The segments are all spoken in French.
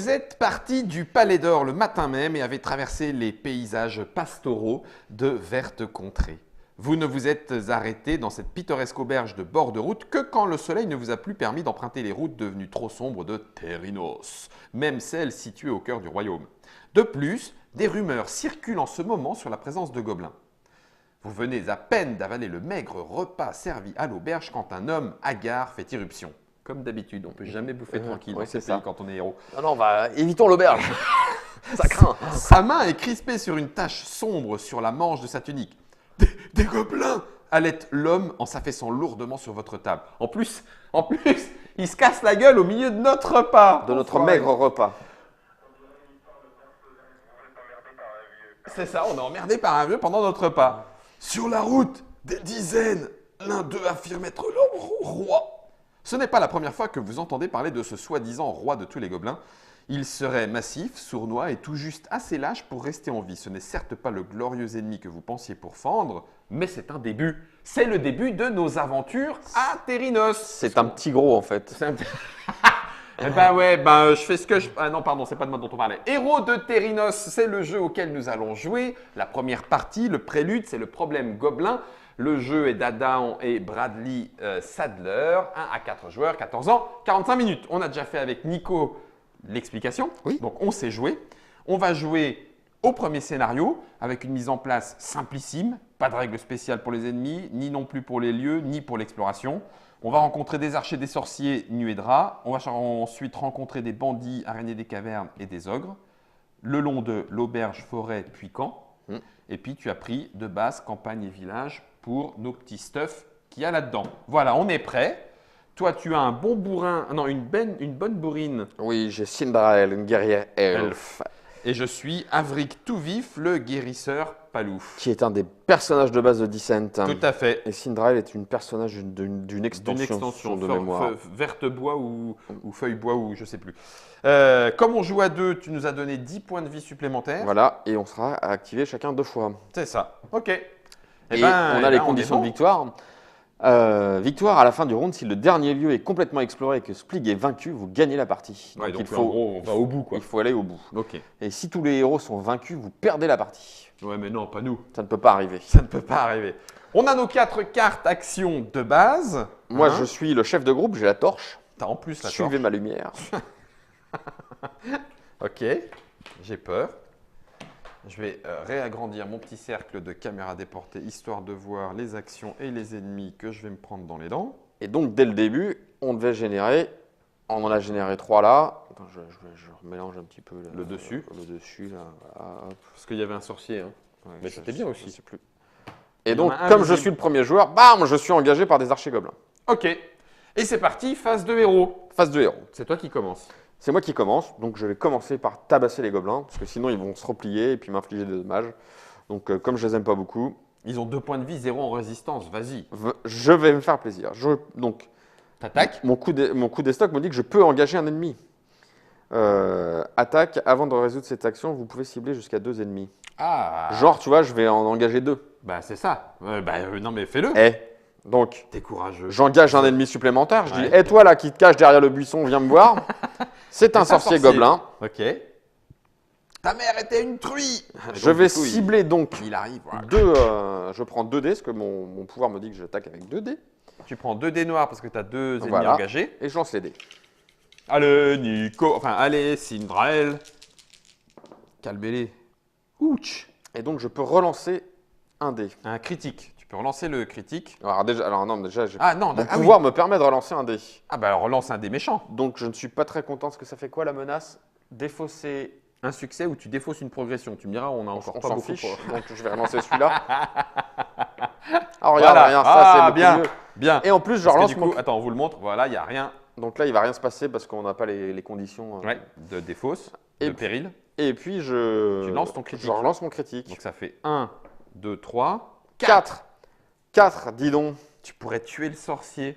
Vous êtes parti du Palais d'Or le matin même et avez traversé les paysages pastoraux de vertes contrées. Vous ne vous êtes arrêté dans cette pittoresque auberge de bord de route que quand le soleil ne vous a plus permis d'emprunter les routes devenues trop sombres de Thérinos, même celles situées au cœur du royaume. De plus, des rumeurs circulent en ce moment sur la présence de gobelins. Vous venez à peine d'avaler le maigre repas servi à l'auberge quand un homme hagard fait irruption. Comme d'habitude, on ne peut jamais bouffer tranquille dans ces pays quand on est héros. Non, évitons l'auberge. Ça craint. Sa main est crispée sur une tache sombre sur la manche de sa tunique. Des gobelins halète l'homme en s'affaissant lourdement sur votre table. En plus, il se casse la gueule au milieu de notre repas. De notre maigre repas. C'est ça, on est emmerdé par un vieux pendant notre repas. Sur la route, des dizaines, l'un d'eux affirme être le roi. Ce n'est pas la première fois que vous entendez parler de ce soi-disant roi de tous les gobelins. Il serait massif, sournois et tout juste assez lâche pour rester en vie. Ce n'est certes pas le glorieux ennemi que vous pensiez pourfendre, mais c'est un début. C'est le début de nos aventures à Thérinos. C'est un petit gros en fait. Eh ben ouais, je fais ce que je... Ah non, pardon, c'est pas de moi dont on parlait. Héros de Thérinos, c'est le jeu auquel nous allons jouer. La première partie, le prélude, c'est le problème gobelin. Le jeu est d'Adam et Bradley Sadler, 1 à 4 joueurs, 14 ans, 45 minutes. On a déjà fait avec Nico l'explication, oui. Donc on sait jouer. On va jouer au premier scénario avec une mise en place simplissime, pas de règles spéciales pour les ennemis, ni non plus pour les lieux, ni pour l'exploration. On va rencontrer des archers, des sorciers, nus et draps. On va ensuite rencontrer des bandits, araignées des cavernes et des ogres. Le long de l'auberge, forêt, puis camp. Et puis tu as pris de base campagne et village pour nos petits stuffs qu'il y a là-dedans. Voilà, on est prêt. Toi, tu as un bon bourrin, non, une bonne bourrine. Oui, j'ai Cinderelle, une guerrière elfe. Et je suis Avric tout vif, le guérisseur palouf. Qui est un des personnages de base de Descent. Tout à fait. Et Cinderelle est une personnage d'une extension de mémoire. Verte bois ou feuille bois ou je sais plus. Comme on joue à deux, tu nous as donné 10 points de vie supplémentaires. Voilà, et on sera activé chacun 2 fois. C'est ça. Ok. On a les conditions de victoire. Victoire à la fin du round, si le dernier lieu est complètement exploré et que Splig est vaincu, vous gagnez la partie. Donc il faut, en gros, on va au bout, quoi. Il faut aller au bout. Ok. Et si tous les héros sont vaincus, vous perdez la partie. Ouais, mais non, pas nous. Ça ne peut pas arriver. Ça ne peut pas arriver. On a nos 4 cartes actions de base. Moi, je suis le chef de groupe, j'ai la torche. T'as en plus la torche. Suivez ma lumière. Ok, j'ai peur. Je vais réagrandir mon petit cercle de caméra déportée, histoire de voir les actions et les ennemis que je vais me prendre dans les dents. Et donc, dès le début, on devait générer, on en a généré 3 là. Attends, je remélange un petit peu le dessus. Le dessus, là. Voilà. Parce qu'il y avait un sorcier. Hein. Ouais, mais c'était bien aussi. Je sais plus. Et donc, comme je suis le premier joueur, bam, je suis engagé par des archers gobelins. Ok. Et c'est parti, phase de héros. Phase de héros. C'est toi qui commences. C'est moi qui commence, donc je vais commencer par tabasser les gobelins, parce que sinon ils vont se replier et puis m'infliger des dommages. Donc comme je les aime pas beaucoup... Ils ont 2 points de vie, 0 en résistance, vas-y. Je vais me faire plaisir. Donc, t'attaques. Mon coup d'estoc me dit que je peux engager un ennemi. Attaque, avant de résoudre cette action, vous pouvez cibler jusqu'à 2 ennemis. Ah. Genre, tu vois, je vais en engager 2. Bah c'est ça. Non mais fais-le. Donc, t'es courageux. J'engage un ennemi supplémentaire. Je dis, toi là qui te cache derrière le buisson, viens me voir. C'est un sorcier gobelin. Ok. Ta mère était une truie. Je vais cibler donc. Il arrive. Je prends 2 dés, parce que mon pouvoir me dit que j'attaque avec 2 dés. Tu prends 2 dés noirs parce que tu as 2 ennemis engagés. Et je lance les dés. Allez, Nico. Enfin, allez, Cinderelle. Calmez-les. Ouch. Et donc, je peux relancer un dé. Un critique. Tu peux relancer le critique. Alors déjà, mon pouvoir pouvoir me permet de relancer un dé. Ah bah alors relance un dé méchant. Donc je ne suis pas très content, parce que ça fait quoi la menace? Défausser un succès ou tu défausses une progression. Tu me diras, on a encore pas beaucoup. Donc je vais relancer celui-là. Alors regarde, rien, ça c'est bien, mieux. Bien. Et en plus, je relance Attends, on vous le montre. Voilà, il n'y a rien. Donc là, il ne va rien se passer parce qu'on n'a pas les conditions de défausse, de péril. Et puis tu lances ton critique. Je relance mon critique. Donc ça fait 1, 2, 3, 4. 4, dis donc. Tu pourrais tuer le sorcier.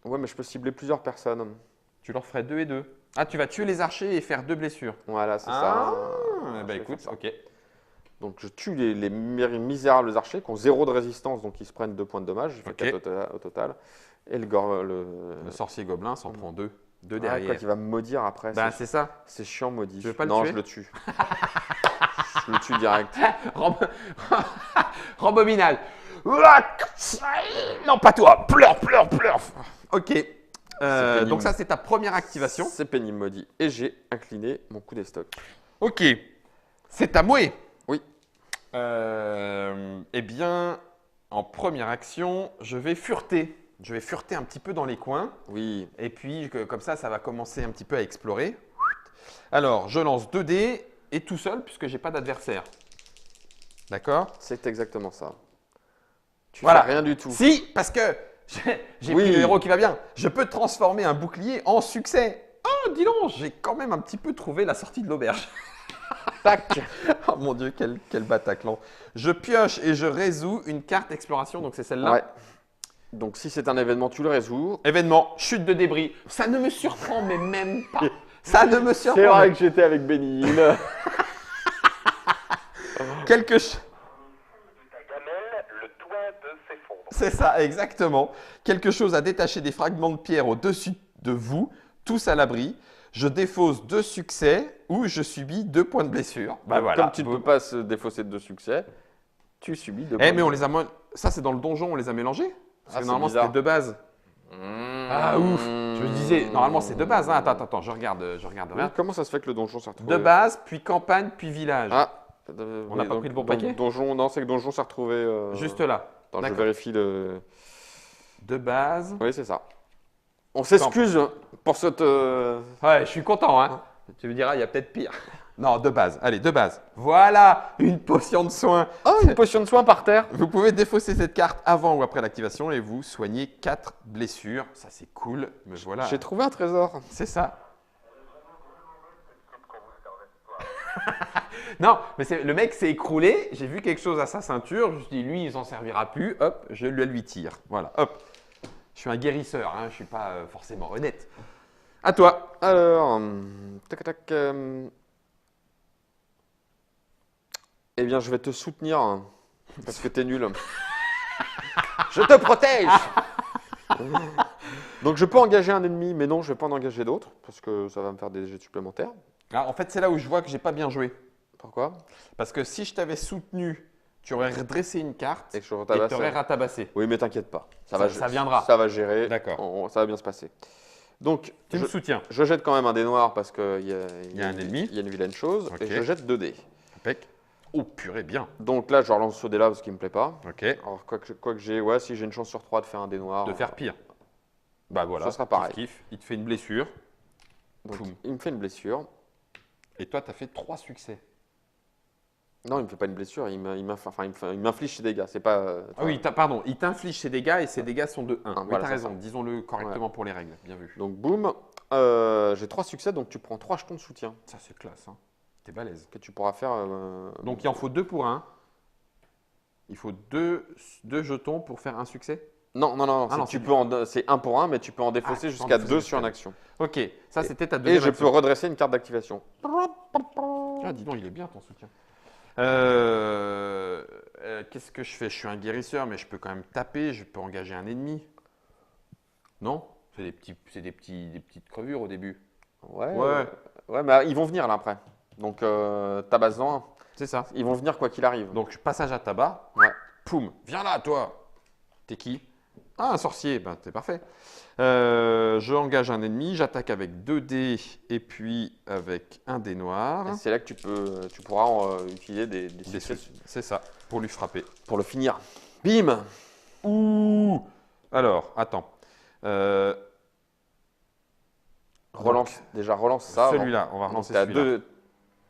Ouais, mais je peux cibler plusieurs personnes. Tu leur ferais 2 et 2. Ah, tu vas tuer les archers et faire 2 blessures. Voilà, c'est ça. Bah écoute, ok. Donc je tue les misérables archers qui ont 0 de résistance, donc ils se prennent 2 points de dommage. Je fais 4 au total. Et le sorcier gobelin s'en prend 2. de Ah, derrière. quoi qu'il va me maudire après. Bah, c'est ça. C'est chiant, maudit. Tu veux pas le non, tuer je le tue. Je le tue direct. Rem- Rembobinage. Non, pas toi. Pleure, pleure, pleure. Ok. pénible. Donc ça, c'est ta première activation. C'est pénible, maudit. Et j'ai incliné mon coup d'estoc. Ok. C'est à Moué. Oui. Eh bien, en première action, je vais fureter. Je vais fureter un petit peu dans les coins. Oui. Et puis, comme ça va commencer un petit peu à explorer. Alors, je lance 2 dés et tout seul, puisque j'ai pas d'adversaire. D'accord? C'est exactement ça. Tu Voilà. fais rien du tout. Si, parce que j'ai Oui. pris le héros qui va bien. Je peux transformer un bouclier en succès. Oh, dis donc, j'ai quand même un petit peu trouvé la sortie de l'auberge. Tac. Oh mon Dieu, quel Bataclan. Je pioche et je résous une carte exploration, donc c'est celle-là. Ouais. Donc si c'est un événement, tu le résous. Événement, chute de débris. Ça ne me surprend, mais même pas. Ça ne me surprend. C'est vrai mais- que j'étais avec Benny Hill. Quelque chose. de ta gamelle, le toit de s'effondre. C'est ça, exactement. Quelque chose à détacher des fragments de pierre au-dessus de vous, tous à l'abri. Je défausse 2 succès ou je subis 2 points de blessure. Bah voilà. Comme tu ne peux pas se défausser de 2 succès, tu subis 2 Eh, mais on les a. Ça, c'est dans le donjon, on les a mélangés. Parce Ah, que c'est normalement, bizarre. c'était de base. Ah, ouf. Je me disais, normalement, c'est de base. Hein. Attends, je regarde. Regarde. Comment ça se fait que le donjon s'est retrouvé De base, puis campagne, puis village. Ah. On n'a pas pris le bon paquet Donjon, non, c'est que donjon s'est retrouvé. Juste là. Attends, je D'accord. vérifie le. De base. Oui, c'est ça. On s'excuse pour cette. Ouais, je suis content. Hein. Tu me diras, il y a peut-être pire. Non, de base. Allez, de base. Voilà, une potion de soin. Oh, une potion de soin par terre. Vous pouvez défausser cette carte avant ou après l'activation et vous soignez 4 blessures. Ça, c'est cool. Mais voilà. J'ai trouvé un trésor. C'est ça. Non, mais le mec s'est écroulé. J'ai vu quelque chose à sa ceinture. Je me suis dit, lui, il s'en servira plus. Hop, je lui tire. Voilà, hop. Je suis un guérisseur. Hein, je ne suis pas forcément honnête. À toi. Alors. Tac, tac. Eh bien, je vais te soutenir parce que t'es nul. Je te protège. Donc, je peux engager un ennemi, mais non, je vais pas en engager d'autres parce que ça va me faire des jets supplémentaires. Ah, en fait, c'est là où je vois que j'ai pas bien joué. Pourquoi? Parce que si je t'avais soutenu, tu aurais redressé une carte Et que je et retabasse. tu aurais ratabassé. Oui, mais t'inquiète pas. Ça viendra. Ça va gérer. D'accord. Ça va bien se passer. Donc, Tu me soutiens. je jette quand même un dé noir parce qu'il y a un ennemi. Il y a une vilaine chose. Ok. Et je jette 2 dés. Impec. Oh, purée, bien. Donc là, je relance ce dé-là parce qu'il me plaît pas. Ok. Alors, quoi que j'ai, ouais, si j'ai une chance sur 3 de faire un dé noir. De faire pire. Bah voilà. Ça sera pareil. Kiff. Il te fait une blessure. Donc, Poum. il me fait une blessure. Et toi, tu as fait 3 succès. Non, il me fait pas une blessure, il m'inflige ses dégâts. C'est pas. Ah oui, pardon. Il t'inflige ses dégâts et ses dégâts sont de 1. Ah, Oui, voilà, t'as c'est raison. ça. Disons-le correctement pour les règles. Bien vu. Donc, boum. J'ai 3 succès, donc tu prends 3 jetons de soutien Ça, c'est classe. Hein. T'es balèze. que tu pourras faire. Donc, il en faut 2 pour 1. Il faut 2 jetons pour faire un succès. Non, non, c'est 1 pour 1, mais tu peux en défausser tu peux en jusqu'à défausser 2 sur une jusqu'à action. Ok. Ça, c'était ta Et deuxième je action. peux redresser une carte d'activation. Ah, dis donc, il est bien ton soutien. Qu'est-ce que je fais? Je suis un guérisseur, mais je peux quand même taper. Je peux engager un ennemi. Non? C'est des petites crevures au début. Ouais. Ouais. Ouais, mais ils vont venir là après. Donc, ta base en 1. C'est ça. Ils vont venir quoi qu'il arrive. Donc, passage à tabac. Ouais. Poum. Viens là, toi. T'es qui? Ah, un sorcier. Ben, t'es parfait. Je engage un ennemi. J'attaque avec 2 dés et puis avec un dé noir. Et c'est là que tu pourras utiliser des Des succès succès. C'est ça. Pour lui frapper. pour le finir. Bim. Ouh. Alors, attends. Relance ça. Celui-là, on va Donc, relancer t'as celui-là.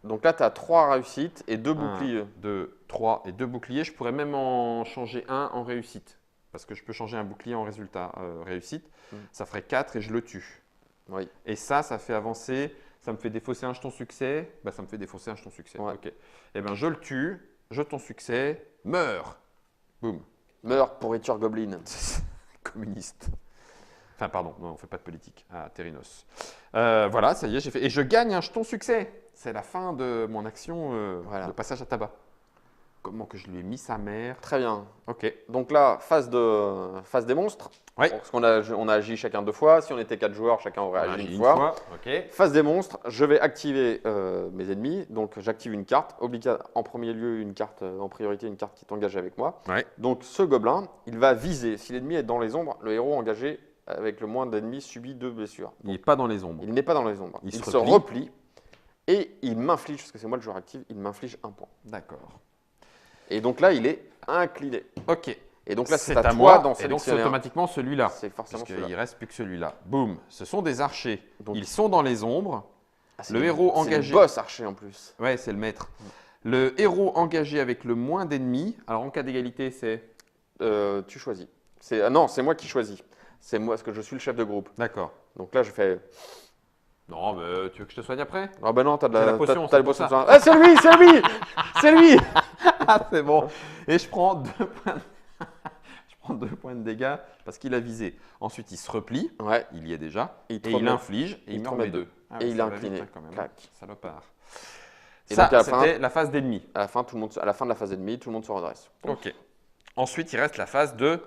Donc là, tu as 3 réussites et 2 1, boucliers. 2, 3 et 2 boucliers. Je pourrais même en changer un en réussite. Parce que je peux changer un bouclier en résultat réussite. Ça ferait 4 et je le tue. Oui. Et ça fait avancer. Ça me fait défausser un jeton succès. Bah, ça me fait défausser un jeton succès. Ouais. Ok. Eh bien, je le tue. Jeton succès. Meurs. Boum. Meurs, pourriture goblin. Communiste. Enfin, pardon, non, on ne fait pas de politique. Ah, Terrinos. Voilà, ça y est, j'ai fait. Et je gagne un jeton succès. C'est la fin de mon action Voilà. de passage à tabac. comment que je lui ai mis sa mère. Très bien. Ok. Donc là, phase des monstres. Ouais. Parce qu'on a agi chacun 2 fois. Si on était 4 joueurs, chacun aurait On a agi agi une fois. Ok. Phase des monstres, je vais activer mes ennemis. Donc j'active une carte. En premier lieu, une carte, en priorité, une carte qui est engagée avec moi. Ouais. Donc ce gobelin, il va viser. Si l'ennemi est dans les ombres, le héros engagé avec le moins d'ennemis subit 2 blessures. Il n'est pas dans les ombres. Il n'est pas dans les ombres. Il se se replie et il m'inflige, parce que c'est moi le joueur actif, il m'inflige 1 point. D'accord. Et donc là, il est incliné. Ok. Et donc là, c'est à à moi. toi d'en Et donc c'est sélectionner un. automatiquement celui-là. C'est forcément Parce qu'il celui-là. ne reste plus que celui-là. Boum. Ce sont des archers. Donc- Ils sont dans les ombres. Ah, c'est Le héros c'est engagé. le boss archer en plus. Ouais, c'est le maître. Le héros engagé avec le moins d'ennemis. Alors en cas d'égalité, c'est. Tu choisis. Non, c'est moi qui choisis. C'est moi, parce que je suis le chef de groupe. D'accord. Donc là, je fais. Non, mais tu veux que je te soigne après? Ah ben non, t'as de J'ai la, la potion, t'as c'est les pour potions ça. de soin. Ah, c'est lui, c'est lui, c'est lui. Ah, c'est bon. Et je prends 2 points. Je prends 2 points de dégâts parce qu'il a visé. Ensuite, il se replie. Ouais. Il y est déjà. Il te Et il remet- inflige. Et il il te me remet remet deux. 2. Ah, Et ouais, il ça a va incliné. vite, hein, quand même. Clac. Salopard. Et Ça, donc, à la fin- c'était la phase d'ennemi. À la fin, à la fin de la phase ennemie, tout le monde se redresse. Ok. Ensuite, il reste la phase de.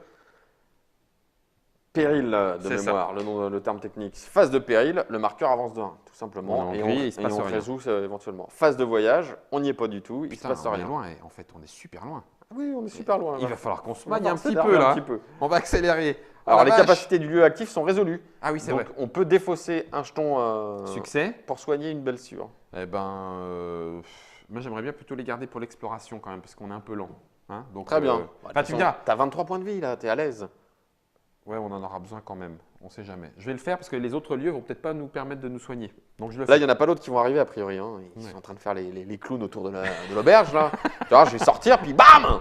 Péril de C'est ça. mémoire, le terme technique. Phase de péril, le marqueur avance de 1, tout simplement. On est en gris et il se passe rien. résout éventuellement. Phase de voyage, on n'y est pas du tout, il Putain, se passe on est rien. loin. En fait, on est super loin. Oui, on est super loin. Il va falloir qu'on se On va magne un falloir petit s'énerver peu là. un petit peu. On va accélérer. Alors, Oh, les la vache. capacités du lieu actif sont résolues. Ah oui, c'est Donc, vrai. on peut défausser un jeton Succès. pour soigner une blessure. Eh ben, moi j'aimerais bien plutôt les garder pour l'exploration quand même, parce qu'on est un peu lent. Hein. Donc, Très bien. Enfin, tu me diras. T'as 23 points de vie là, t'es à l'aise. Ouais, on en aura besoin quand même. On sait jamais. Je vais le faire parce que les autres lieux vont peut-être pas nous permettre de nous soigner. Donc je le Là, fais. il n'y en a pas d'autres qui vont arriver a priori. Hein. Ils Ouais. sont en train de faire les clowns autour de l'auberge là. Tu vois, je vais sortir, puis bam.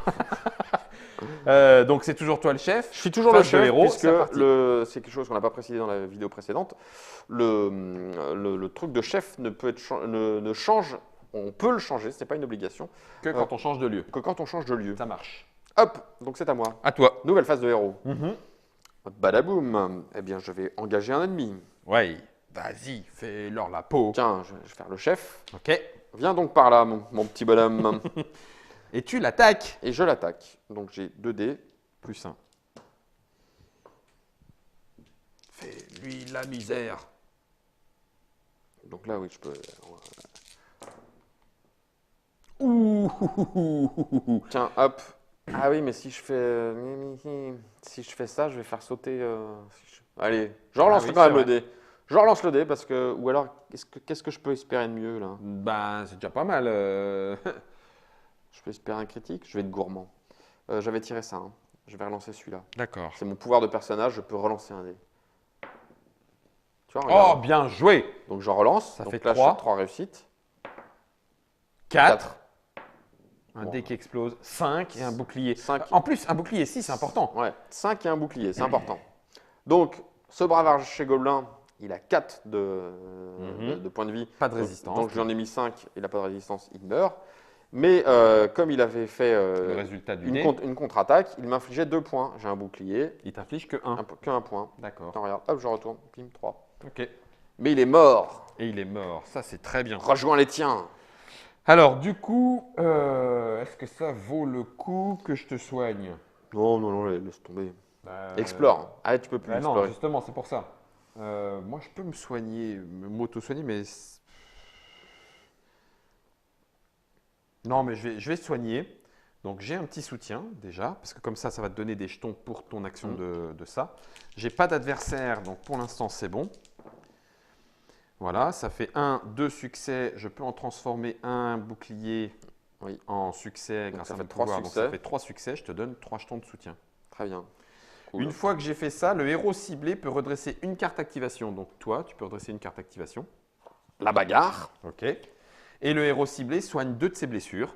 Donc c'est toujours toi le chef. Je suis toujours Phase le de chef, héros, puisque c'est parti. c'est quelque chose qu'on n'a pas précisé dans la vidéo précédente. Le truc de chef ne change, on peut le changer, ce n'est pas une obligation, Que quand on change de lieu. que quand on change de lieu. Ça marche. Hop, donc c'est à moi. À toi. Nouvelle phase de héros. Badaboum. Eh bien, je vais engager un ennemi. Ouais. Vas-y, fais-leur la peau. Tiens, je vais faire le chef. Ok. Viens donc par là, mon petit bonhomme. Et tu l'attaques. Et je l'attaque. Donc j'ai 2 dés. Plus 1. Fais-lui la misère. Donc là, oui, je peux. Ouh. Tiens, hop. Ah oui, mais si je fais ça, je vais faire sauter. Allez, je relance Ah oui, quand même c'est le dé. Je relance le dé parce que. Ou alors, qu'est-ce que je peux espérer de mieux là? Ben, c'est déjà pas mal. Je peux espérer un critique? Je vais être gourmand. J'avais tiré ça. Hein. Je vais relancer celui-là. D'accord. C'est mon pouvoir de personnage, je peux relancer un dé. Tu vois, Oh, regarde. bien joué. Donc je relance. Ça Donc fait là, trois. je 3 réussites. 4. Un Bon. dé qui explose. 5 et un bouclier. 5. En plus, un bouclier, si, c'est important. Ouais, 5 et un bouclier, c'est important. Donc, ce bravard chez Gobelin, il a 4 de points de vie. Pas de résistance. Donc, j'en ai mis 5, il n'a pas de résistance, il meurt. Mais comme il avait fait Le résultat du dé, une contre-attaque, il m'infligeait 2 points. J'ai un bouclier, il t'inflige que 1. qu'un point. D'accord. Attends, regarde, hop, je retourne, pim, 3. Ok. Mais il est mort. Et il est mort. Ça, c'est très bien. Rejoins les tiens. Alors, du coup, est-ce que ça vaut le coup que je te soigne? Non, non, non, laisse tomber. Bah, Explore. Ah, tu peux plus bah non, explorer. justement, c'est pour ça. Moi, je peux me soigner, m'auto-soigner, mais. Non, mais je vais soigner. Donc, j'ai un petit soutien déjà, parce que comme ça va te donner des jetons pour ton action de ça. J'ai pas d'adversaire, donc pour l'instant, c'est bon. Voilà, ça fait 2 succès. Je peux en transformer un bouclier Oui. en succès Donc, grâce ça à fait mon 3 pouvoir. Donc, succès. ça fait 3 succès. Je te donne 3 jetons de soutien. Très bien. Cool. Une fois que j'ai fait ça, le héros ciblé peut redresser une carte activation. Donc toi, tu peux redresser une carte activation. La bagarre. Ok. Et le héros ciblé soigne 2 de ses blessures.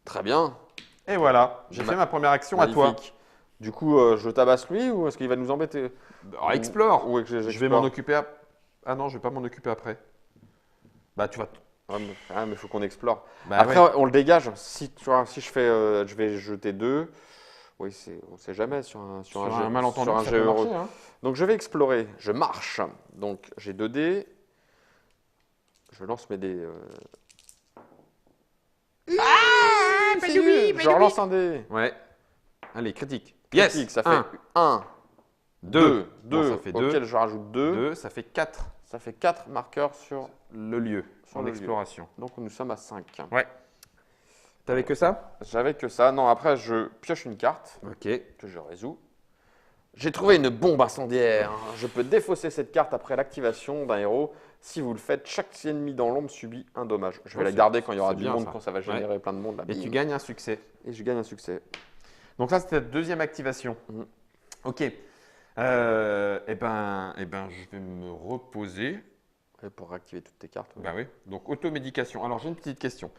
Très bien. Et voilà, j'ai fait ma première action à toi. Magnifique. Du coup, je tabasse lui ou est-ce qu'il va nous embêter? Alors, explore. Ou que Je vais j'explore m'en occuper. Ah non, je vais pas m'en occuper après. Bah tu vas. Ouais, mais il faut qu'on explore. Bah, Après, ouais. on le dégage. Si, tu vois, si je fais, je vais jeter 2. Oui, on ne sait jamais sur un Sur jeu, un malentendu, sur un ça jeu peut euro. marcher, hein. Donc, je vais explorer. Je marche. Donc, j'ai 2 dés. Je lance mes dés. Ah, c'est lui. Je relance un dé. Ouais. Allez, critique. Critique, Yes. ça fait 1, 2, Bon, ça fait 2. auquel je rajoute 2. 2, ça fait 4. Ça fait 4 marqueurs sur Le lieu, Sur en le exploration. Donc nous sommes à 5. Ouais. T'avais que ça? J'avais que ça. Non, après je pioche une carte Ok. que je résous. J'ai trouvé une bombe incendiaire. Je peux défausser cette carte après l'activation d'un héros. Si vous le faites, chaque ennemi dans l'ombre subit un dommage. Je vais la garder quand il y aura c'est du bien, monde, ça. quand ça va générer plein de monde. Là, Et bim. tu gagnes un succès. Et je gagne un succès. Donc ça, c'était ta deuxième activation. Mhm. Ok. Eh ben, je vais me reposer. Et pour réactiver toutes tes cartes. Bah oui. Donc automédication. Alors j'ai une petite question.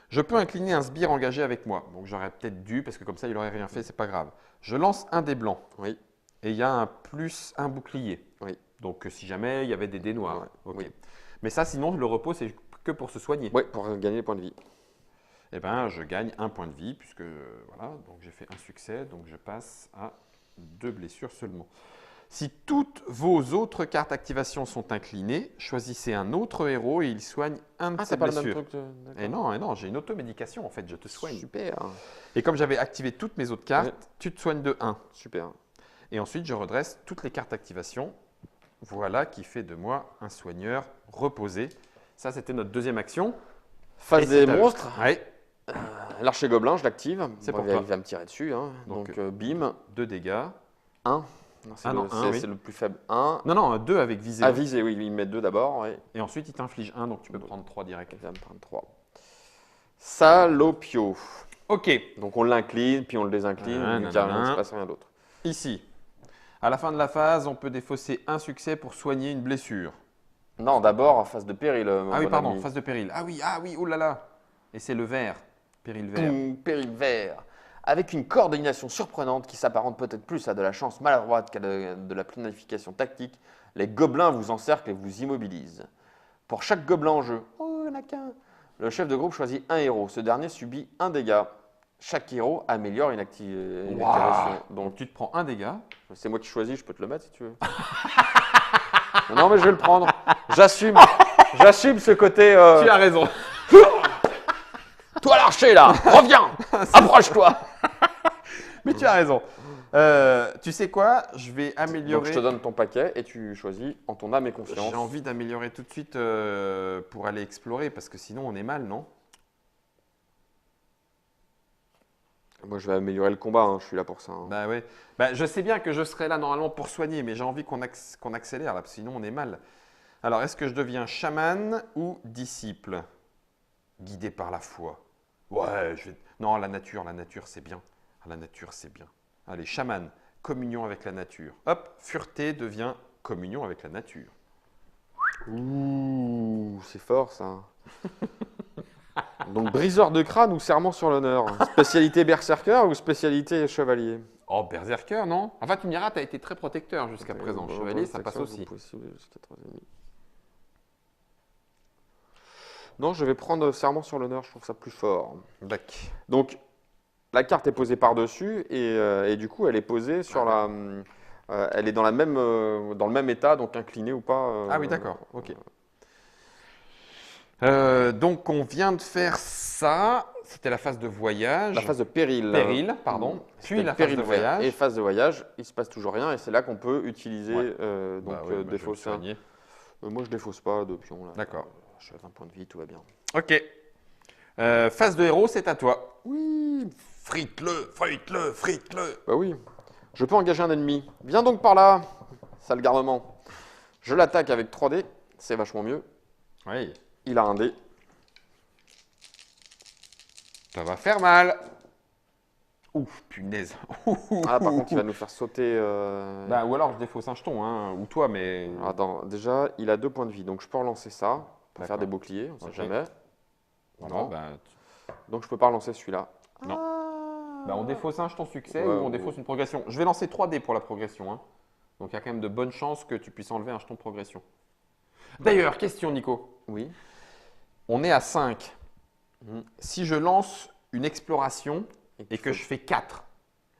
Je peux incliner un sbire engagé avec moi. Donc j'aurais peut-être dû, parce que comme ça il n'aurait rien fait, c'est pas grave. Je lance un dé blanc. Oui. Et il y a un plus un bouclier. Oui. Donc si jamais il y avait des dés noirs. Ouais, Ok. oui. Mais ça, sinon, le repos, c'est que pour se soigner. Ouais, pour gagner des points de vie. Eh ben, je gagne un point de vie, puisque voilà, donc j'ai fait un succès, donc je passe à 2 blessures seulement. Si toutes vos autres cartes activation sont inclinées, choisissez un autre héros et il soigne un de Ah, ses c'est pas le blessures. même truc. Et non, j'ai une auto-médication en fait, je te soigne. Super. Et comme j'avais activé toutes mes autres cartes, Ouais. tu te soignes de 1. Super. Et ensuite, je redresse toutes les cartes d'activation. Voilà qui fait de moi un soigneur reposé. Ça, c'était notre deuxième action. Phase Et c'est des à eux. monstres. Ouais, L'archer gobelin, je l'active. C'est Bon, pour il toi. va me tirer dessus. Hein. Donc, Donc, bim. 2 dégâts. 1. Non, c'est Ah le, non, un, c'est- oui. c'est le plus faible. 1. Non, 2 avec visée. À viser, oui, il met 2 d'abord. Oui. Et ensuite, il t'inflige 1, donc tu peux prendre 3 direct. Il va me prendre 3. Salopio. Ok, Donc on l'incline, puis on le désincline, Nanana. car il ne se passe rien d'autre. ici. À la fin de la phase, on peut défausser un succès pour soigner une blessure. Non, d'abord en phase de péril. Mon Ah oui, bon pardon, ami. phase de péril. Ah oui, oh là là. Et c'est le vert. Péril vert. Poum, péril vert. Avec une coordination surprenante qui s'apparente peut-être plus à de la chance maladroite qu'à de la planification tactique, les gobelins vous encerclent et vous immobilisent. Pour chaque gobelin en jeu, oh, il n'y en a qu'un. Le chef de groupe choisit un héros. Ce dernier subit un dégât. Chaque héros améliore une Waouh. activation. Donc Donc tu te prends un dégât. c'est moi qui choisis, je peux te le mettre si tu veux. Non mais je vais le prendre. J'assume. J'assume ce côté. Tu as raison. Toi l'archer là, reviens, approche-toi. Mais tu as raison. Tu sais quoi? Je vais Donc améliorer. je te donne ton paquet et tu choisis en ton âme et conscience. J'ai envie d'améliorer tout de suite pour aller explorer parce que sinon on est mal, non? Moi je vais améliorer le combat, hein, je suis là pour ça. Hein. Bah ouais. Bah, je sais bien que je serai là normalement pour soigner, mais j'ai envie qu'on accélère là, parce que sinon on est mal. Alors, est-ce que je deviens chaman ou disciple? Guidé par la foi. Ouais, non, la nature c'est bien. La nature c'est bien. Allez, chaman, communion avec la nature. Hop, fureté devient communion avec la nature. Ouh, c'est fort ça. Donc briseur de crâne ou serment sur l'honneur. Spécialité berserker ou spécialité chevalier. Oh, berserker, non? Enfin, tu me diras, tu as été très protecteur jusqu'à présent. Chevalier, ça passe aussi. Possible jusqu'à 3 ennemis. Non, je vais prendre serment sur l'honneur, je trouve ça plus fort. D'accord. Donc, la carte est posée par-dessus et du coup, elle est posée sur la. Elle est dans, dans le même état, donc inclinée ou pas. Ah oui, d'accord, ok. Donc, on vient de faire ça. C'était la phase de voyage. La phase de péril. Péril, pardon. C'était Puis le la phase péril de vert. voyage. Et phase de voyage, il se passe toujours rien et c'est là qu'on peut utiliser Ouais. donc Bah oui, bah, je vais me défausser. soigner. Moi, je défausse pas de pion là. D'accord. Je suis à 20 points de vie, tout va bien. Ok. Phase de héros, c'est à toi. Oui. Frite-le, frite-le, frite-le. Bah oui. Je peux engager un ennemi. Viens donc par là, sale garnement. Je l'attaque avec 3 dés, c'est vachement mieux. Oui. Il a un dé. Ça va faire mal. Ouf, punaise. Ah, par contre, il va nous faire sauter. Bah, ou alors je défausse un jeton, hein, ou toi, mais. Attends, déjà, il a 2 points de vie, donc je peux relancer ça pour faire D'accord. des boucliers, on sait Ok. jamais. Voilà, Non. bah, Donc je peux pas relancer celui-là. Non. Ah. bah, on défausse un jeton succès Ouais, ou on ouais. défausse une progression. Je vais lancer 3 dés pour la progression. Hein. Donc il y a quand même de bonnes chances que tu puisses enlever un jeton progression. D'ailleurs, question Nico. Oui. On est à 5. Mhm. Si je lance une exploration et qu'il que faut- je fais 4,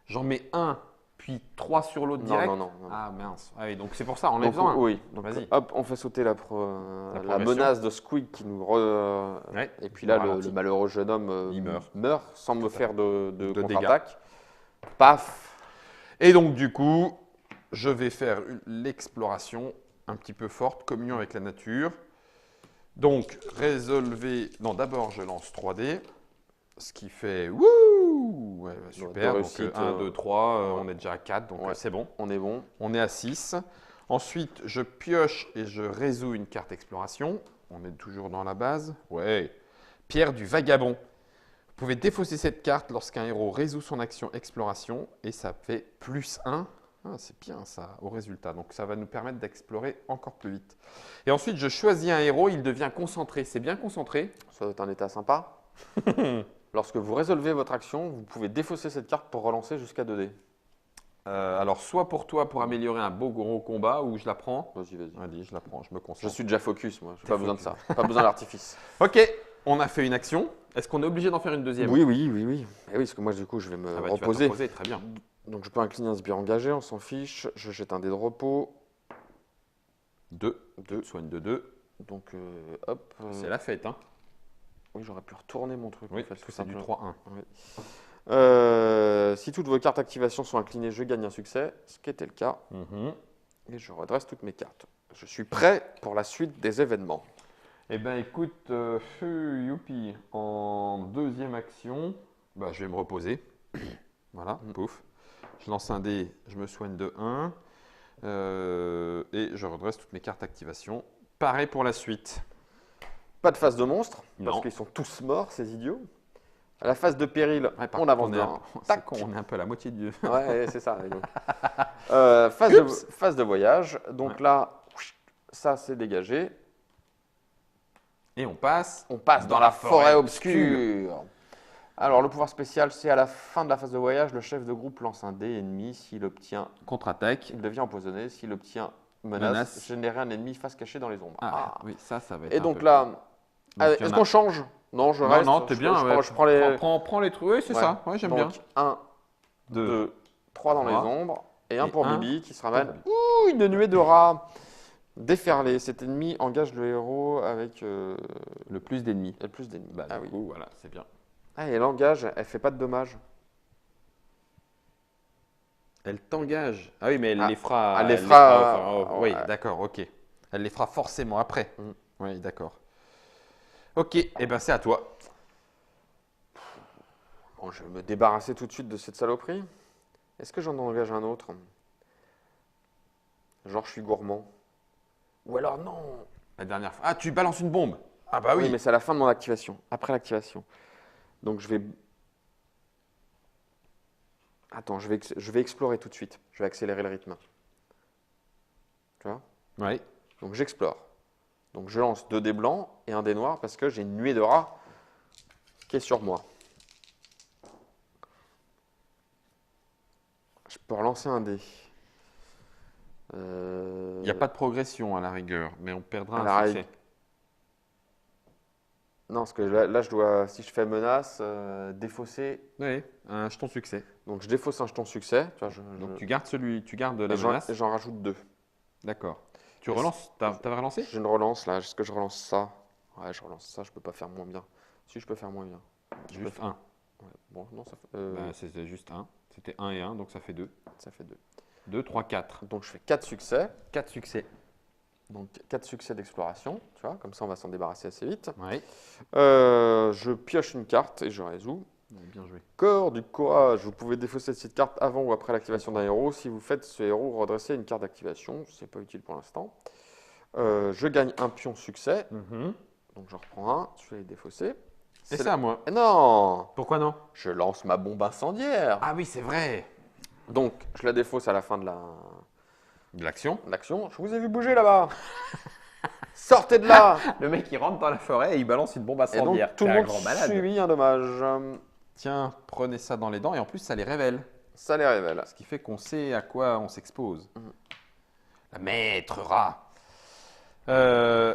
j'en mets un puis 3 sur l'autre Non, direct. non. Ah mince. Ah oui, donc c'est pour ça, on Donc, les besoin. oui, donc Vas-y. hop, on fait sauter la progression. menace de Squeak qui nous Ouais, et puis qui là, nous ralentit. le malheureux jeune homme Il meurt. sans me à faire de De contre-attaque. Paf. Et donc du coup, je vais faire l'exploration un petit peu forte, communion avec la nature. Donc, résolver. Non, d'abord, je lance 3D. Ce qui fait. Wouh ouais, super. deux Donc, réussites, 1, 2, 3. ouais. On est déjà à 4. Donc, Ouais. c'est bon. On est bon. On est à 6. Ensuite, je pioche et je résous une carte exploration. On est toujours dans la base. Ouais. Pierre du vagabond. Vous pouvez défausser cette carte lorsqu'un héros résout son action exploration et ça fait +1. Ah, c'est bien ça, au résultat. Donc ça va nous permettre d'explorer encore plus vite. Et ensuite, je choisis un héros, il devient concentré. C'est bien concentré. Ça doit être un état sympa. Lorsque vous résolvez votre action, vous pouvez défausser cette carte pour relancer jusqu'à 2 dés. Alors, soit pour toi, pour améliorer un beau gros combat, ou je la prends. Vas-y. Allez, je la prends, je me Je concentre. suis déjà focus, moi. J'ai T'es pas besoin de focus. ça. Pas besoin d'artifice. Ok, on a fait une action. Est-ce qu'on est obligé d'en faire une deuxième? Oui. Et oui, parce que moi, du coup, je vais me Ah bah, tu vas te reposer. reposer, très bien. Donc, je peux incliner un sbire engagé, on s'en fiche. Je jette un dé de repos. 2. 2. Soigne de 2. Donc, hop. C'est la fête, hein. Oui, j'aurais pu retourner mon truc. Oui, en fait, parce tout que c'est du simplement. 3-1. Si toutes vos cartes d'activation sont inclinées, je gagne un succès, ce qui était le cas. Mhm. Et je redresse toutes mes cartes. Je suis prêt pour la suite des événements. Eh bien, écoute, youpi, en deuxième action, bah, je vais me reposer. Voilà, pouf. Je lance un dé, je me soigne de 1. Et je redresse toutes mes cartes d'activation. Pareil pour la suite. Pas de phase de monstre, parce Non. qu'ils sont tous morts, ces idiots. À la phase de péril, Ouais, par on contre, avance est d'un. c'est Tac. con, on est un peu à la moitié du. Ouais, c'est ça. donc. Oups. Phase de voyage. Donc Ouais. là, ça c'est dégagé. Et on passe. On passe dans la forêt obscure. Alors, le pouvoir spécial, c'est à la fin de la phase de voyage, le chef de groupe lance un dé ennemi. S'il obtient, Contre-attaque. il devient empoisonné. S'il obtient Menace. menace, générer un ennemi face cachée dans les ombres. Ah, oui, ça va être. Et un donc peu- là, Donc, il y en est-ce a- qu'on change? Non, je Non, reste. non, t'es bien. Je, ouais. je prends les. Prends les trucs. Oui, c'est Ouais. ça. Ouais, j'aime bien. Donc, 1, 2, 3 dans les Trois. ombres. Et un Et pour un Bibi qui se ramène. pour Bibi. Ouh, une nuée de rats. Déferlé. Cet ennemi engage le héros avec Le plus d'ennemis. le plus d'ennemis. Bah, Ah du oui. coup, voilà, c'est bien. Ah, et elle engage, elle fait pas de dommages. Elle t'engage. Ah oui, mais elle Ah, les fera. elle les fera, Oui, ouais. d'accord, ok. Elle les fera forcément après. Mm. Oui, d'accord. Ok, et ben c'est à toi. Bon, je vais me débarrasser tout de suite de cette saloperie. Est-ce que j'en engage un autre? Genre, je suis gourmand. Ou alors, non. La dernière fois. Ah, tu balances une bombe. Ah bah oui. Oui, mais c'est à la fin de mon activation. Après l'activation. Donc, je vais. Attends, je vais explorer tout de suite. Je vais accélérer le rythme. Tu vois? Oui. Donc, j'explore. Donc, je lance 2 dés blancs et un dé noir parce que j'ai une nuée de rats qui est sur moi. Je peux relancer un dé. Il n'y a pas de progression à la rigueur, mais on perdra à la un succès. règle. Non, parce que là, je dois, si je fais menace, défausser. Oui, un jeton succès. Donc, je défausse un jeton succès. Tu vois, Donc tu gardes tu gardes la et menace. j'en rajoute 2. D'accord. Tu Et relances. T'avais relancé? J'ai une relance là. Est-ce que je relance ça? Ouais, je relance ça. Je peux pas faire moins bien. Si, je peux faire moins bien. Juste un. Ouais. Bon, non, ça fait, Bah, c'était juste un. C'était 1 et 1, donc ça fait 2. ça fait 2. 2, 3, 4. Donc, je fais 4 succès. 4 succès. Donc, 4 succès d'exploration. Tu vois, comme ça, on va s'en débarrasser assez vite. Oui. Je pioche une carte et je résous. Bien joué. Corps du courage. Vous pouvez défausser cette carte avant ou après l'activation d'un héros. Si vous faites ce héros redresser une carte d'activation, c'est pas utile pour l'instant. Je gagne un pion succès. Donc j'en reprends un. Je vais les défausser. Et C'est c'est à moi. Eh non, Pourquoi non? je lance ma bombe incendiaire. Ah oui, c'est vrai. Donc je la défausse à la fin de De l'action. l'action. Je vous ai vu bouger là-bas. Sortez de là. Le mec, il rentre dans la forêt et il balance une bombe Et donc incendiaire. tout le T'es un monde grand malade. subit un dommage. Tiens, prenez ça dans les dents et en plus, ça les révèle. Ça les révèle. Ce qui fait qu'on sait à quoi on s'expose. La maître rat. Eh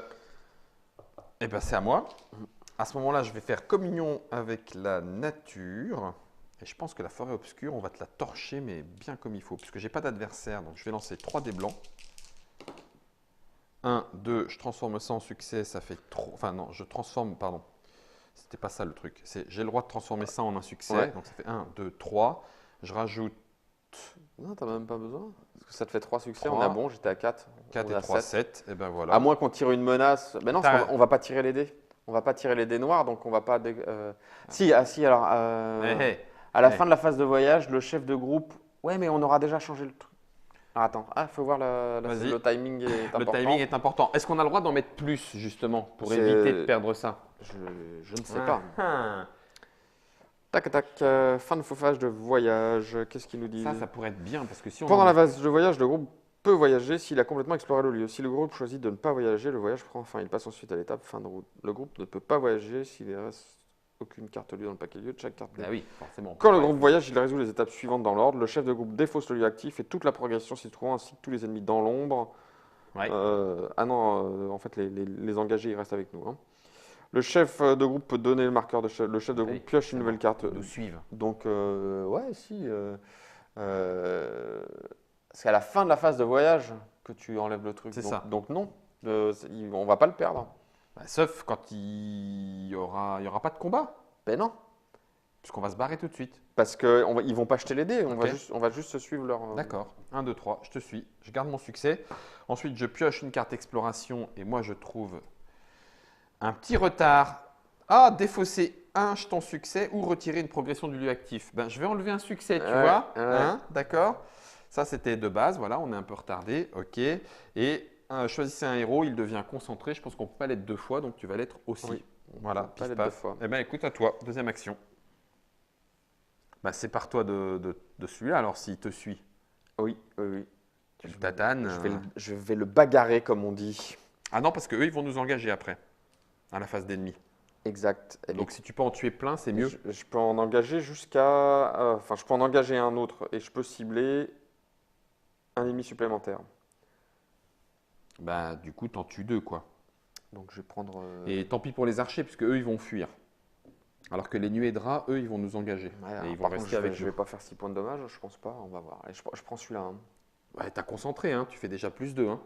ben, c'est à moi. À ce moment-là, je vais faire communion avec la nature. Et je pense que la forêt obscure, on va te la torcher, mais bien comme il faut. Puisque j'ai pas d'adversaire, donc je vais lancer 3 dés blancs. 1, 2, je transforme ça en succès, ça fait 3. Enfin non, je transforme, pardon. C'était pas ça le truc. J'ai le droit de transformer ça en un succès. Ouais. Donc ça fait 1, 2, 3. Je rajoute Non, t'as même pas besoin. Parce que ça te fait 3 succès, 3. on est bon, j'étais à 4. 4 on est et à 3, 7. 7. Et ben voilà. À moins qu'on tire une menace. Ben non, T'as- on va pas tirer les dés. On va pas tirer les dés noirs, donc on va pas. Si, alors. À la Eh. fin de la phase de voyage, le chef de groupe. Ouais, mais on aura déjà changé le truc. Alors attends, faut voir Vas-y. le timing est Le important. timing est important. Est-ce qu'on a le droit d'en mettre plus, justement, pour C'est- éviter de perdre ça? Je ne sais pas. Ah. Tac, tac. Fin de phase de voyage. Qu'est-ce qu'ils nous disent? Ça pourrait être bien, parce que si on Pendant en la met- phase de voyage, le groupe peut voyager s'il a complètement exploré le lieu. Si le groupe choisit de ne pas voyager, le voyage prend fin. Il passe ensuite à l'étape fin de route. Le groupe ne peut pas voyager s'il ne reste aucune carte lieu dans le paquet lieu de chaque carte lieu. Ah oui, forcément. Quand le groupe voyage, il résout les étapes suivantes dans l'ordre. Le chef de groupe défausse le lieu actif et toute la progression s'y trouvant, ainsi que tous les ennemis dans l'ombre. Ouais. Ah non, en fait, les engagés, ils restent avec nous, hein. Le chef de groupe peut donner le marqueur de chef. Le chef de groupe Oui, pioche une nouvelle carte. Nous suivent. Donc, ouais, si. C'est à la fin de la phase de voyage que tu enlèves le truc. C'est Donc- ça. Donc, non. On va pas le perdre. Bah, sauf quand il y aura pas de combat, Ben non. puisqu'on va se barrer tout de suite. Parce qu'ils vont pas jeter les dés. Ok. On va juste suivre leur. D'accord. 1, 2, 3, je te suis. Je garde mon succès. Ensuite, je pioche une carte exploration et moi, je trouve un petit retard. Ah, défausser un jeton succès ou retirer une progression du lieu actif. Ben, je vais enlever un succès, tu Ouais, vois. ouais. Hein, d'accord. Ça, c'était de base. Voilà, on est un peu retardé. OK. Et choisissez un héros, il devient concentré. Je pense qu'on ne peut pas l'être 2 fois, donc tu vas l'être aussi. Oui. Voilà, Pas pif, les paf. deux fois. Eh bien, écoute, à toi. Deuxième action. Bah, c'est par toi de celui-là, alors s'il te suit. Oui, oui, oui. Tu le tatanes. Je vais le bagarrer, comme on dit. Ah non, parce qu'eux, ils vont nous engager après, à la phase d'ennemi. Exact. Et Donc si tu peux en tuer plein, c'est mieux. Je peux en engager jusqu'à. Enfin, je peux en engager un autre et je peux cibler un ennemi supplémentaire. Bah, du coup, t'en tues 2, quoi. Donc, je vais prendre. Et tant pis pour les archers, puisque eux, ils vont fuir. Alors que les nuées de rats, eux, ils vont nous engager. Ouais, et alors, ils vont par contre, rester avec je nous. vais pas faire 6 points de dommage, je pense pas. On va voir. Allez, je prends celui-là, hein. Ouais, t'as concentré, hein. Tu fais déjà plus 2. Hein.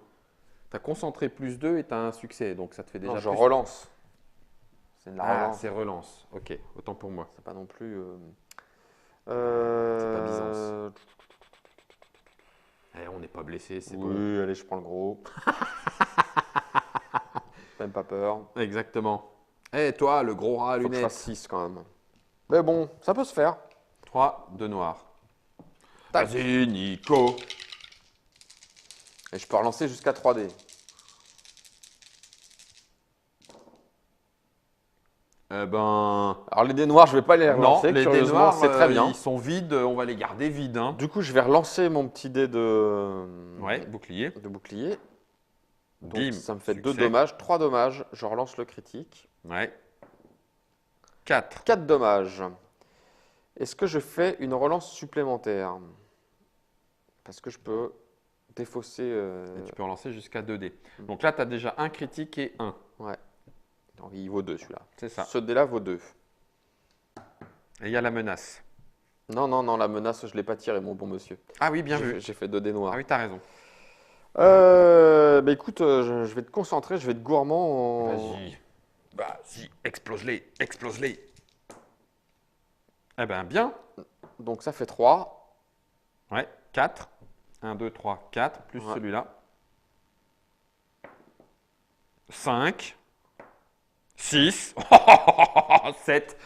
T'as concentré plus 2 et t'as un succès. Donc ça te fait déjà Non, je plus. relance. C'est de la Ah, relance. c'est relance. Ok, autant pour moi. C'est pas non plus. C'est pas Byzance. Eh, on n'est pas blessé, c'est Oui, bon. allez, je prends le gros. Même pas peur. Exactement. Eh, toi, le gros rat à Faut que je lunettes. fasse 6 quand même. Mais bon, ça peut se faire. 3 de noir. Tac. Vas-y, Nico. Et je peux relancer jusqu'à 3D. Eh ben. Alors les dés noirs, je vais pas les Non, relancer. les dés curieusement, noirs, c'est très bien. ils sont vides, on va les garder vides. Hein. Du coup, je vais relancer mon petit dé Ouais, bouclier. de bouclier. Donc, Bim, ça me fait 2 succès. dommages, 3 dommages. Je relance le critique. Ouais. 4. 4 dommages. Est-ce que je fais une relance supplémentaire? Parce que je peux défausser. Et tu peux relancer jusqu'à 2 dés. Mm. Donc là, tu as déjà un critique et 1. Ouais. Donc, il vaut 2 celui-là. C'est ça. Ce dé-là vaut 2. Et il y a la menace. Non, non, non, la menace, je ne l'ai pas tirée, mon bon monsieur. Ah oui, bien vu. J'ai fait 2 dés noirs. Ah oui, tu as raison. Bah écoute, je vais te concentrer, je vais être gourmand en. Vas-y. Vas-y, explose-les, explose-les. Eh ben, bien. Donc ça fait 3. Ouais, 4. 1, 2, 3, 4, plus Ouais. celui-là. 5. 6. 7.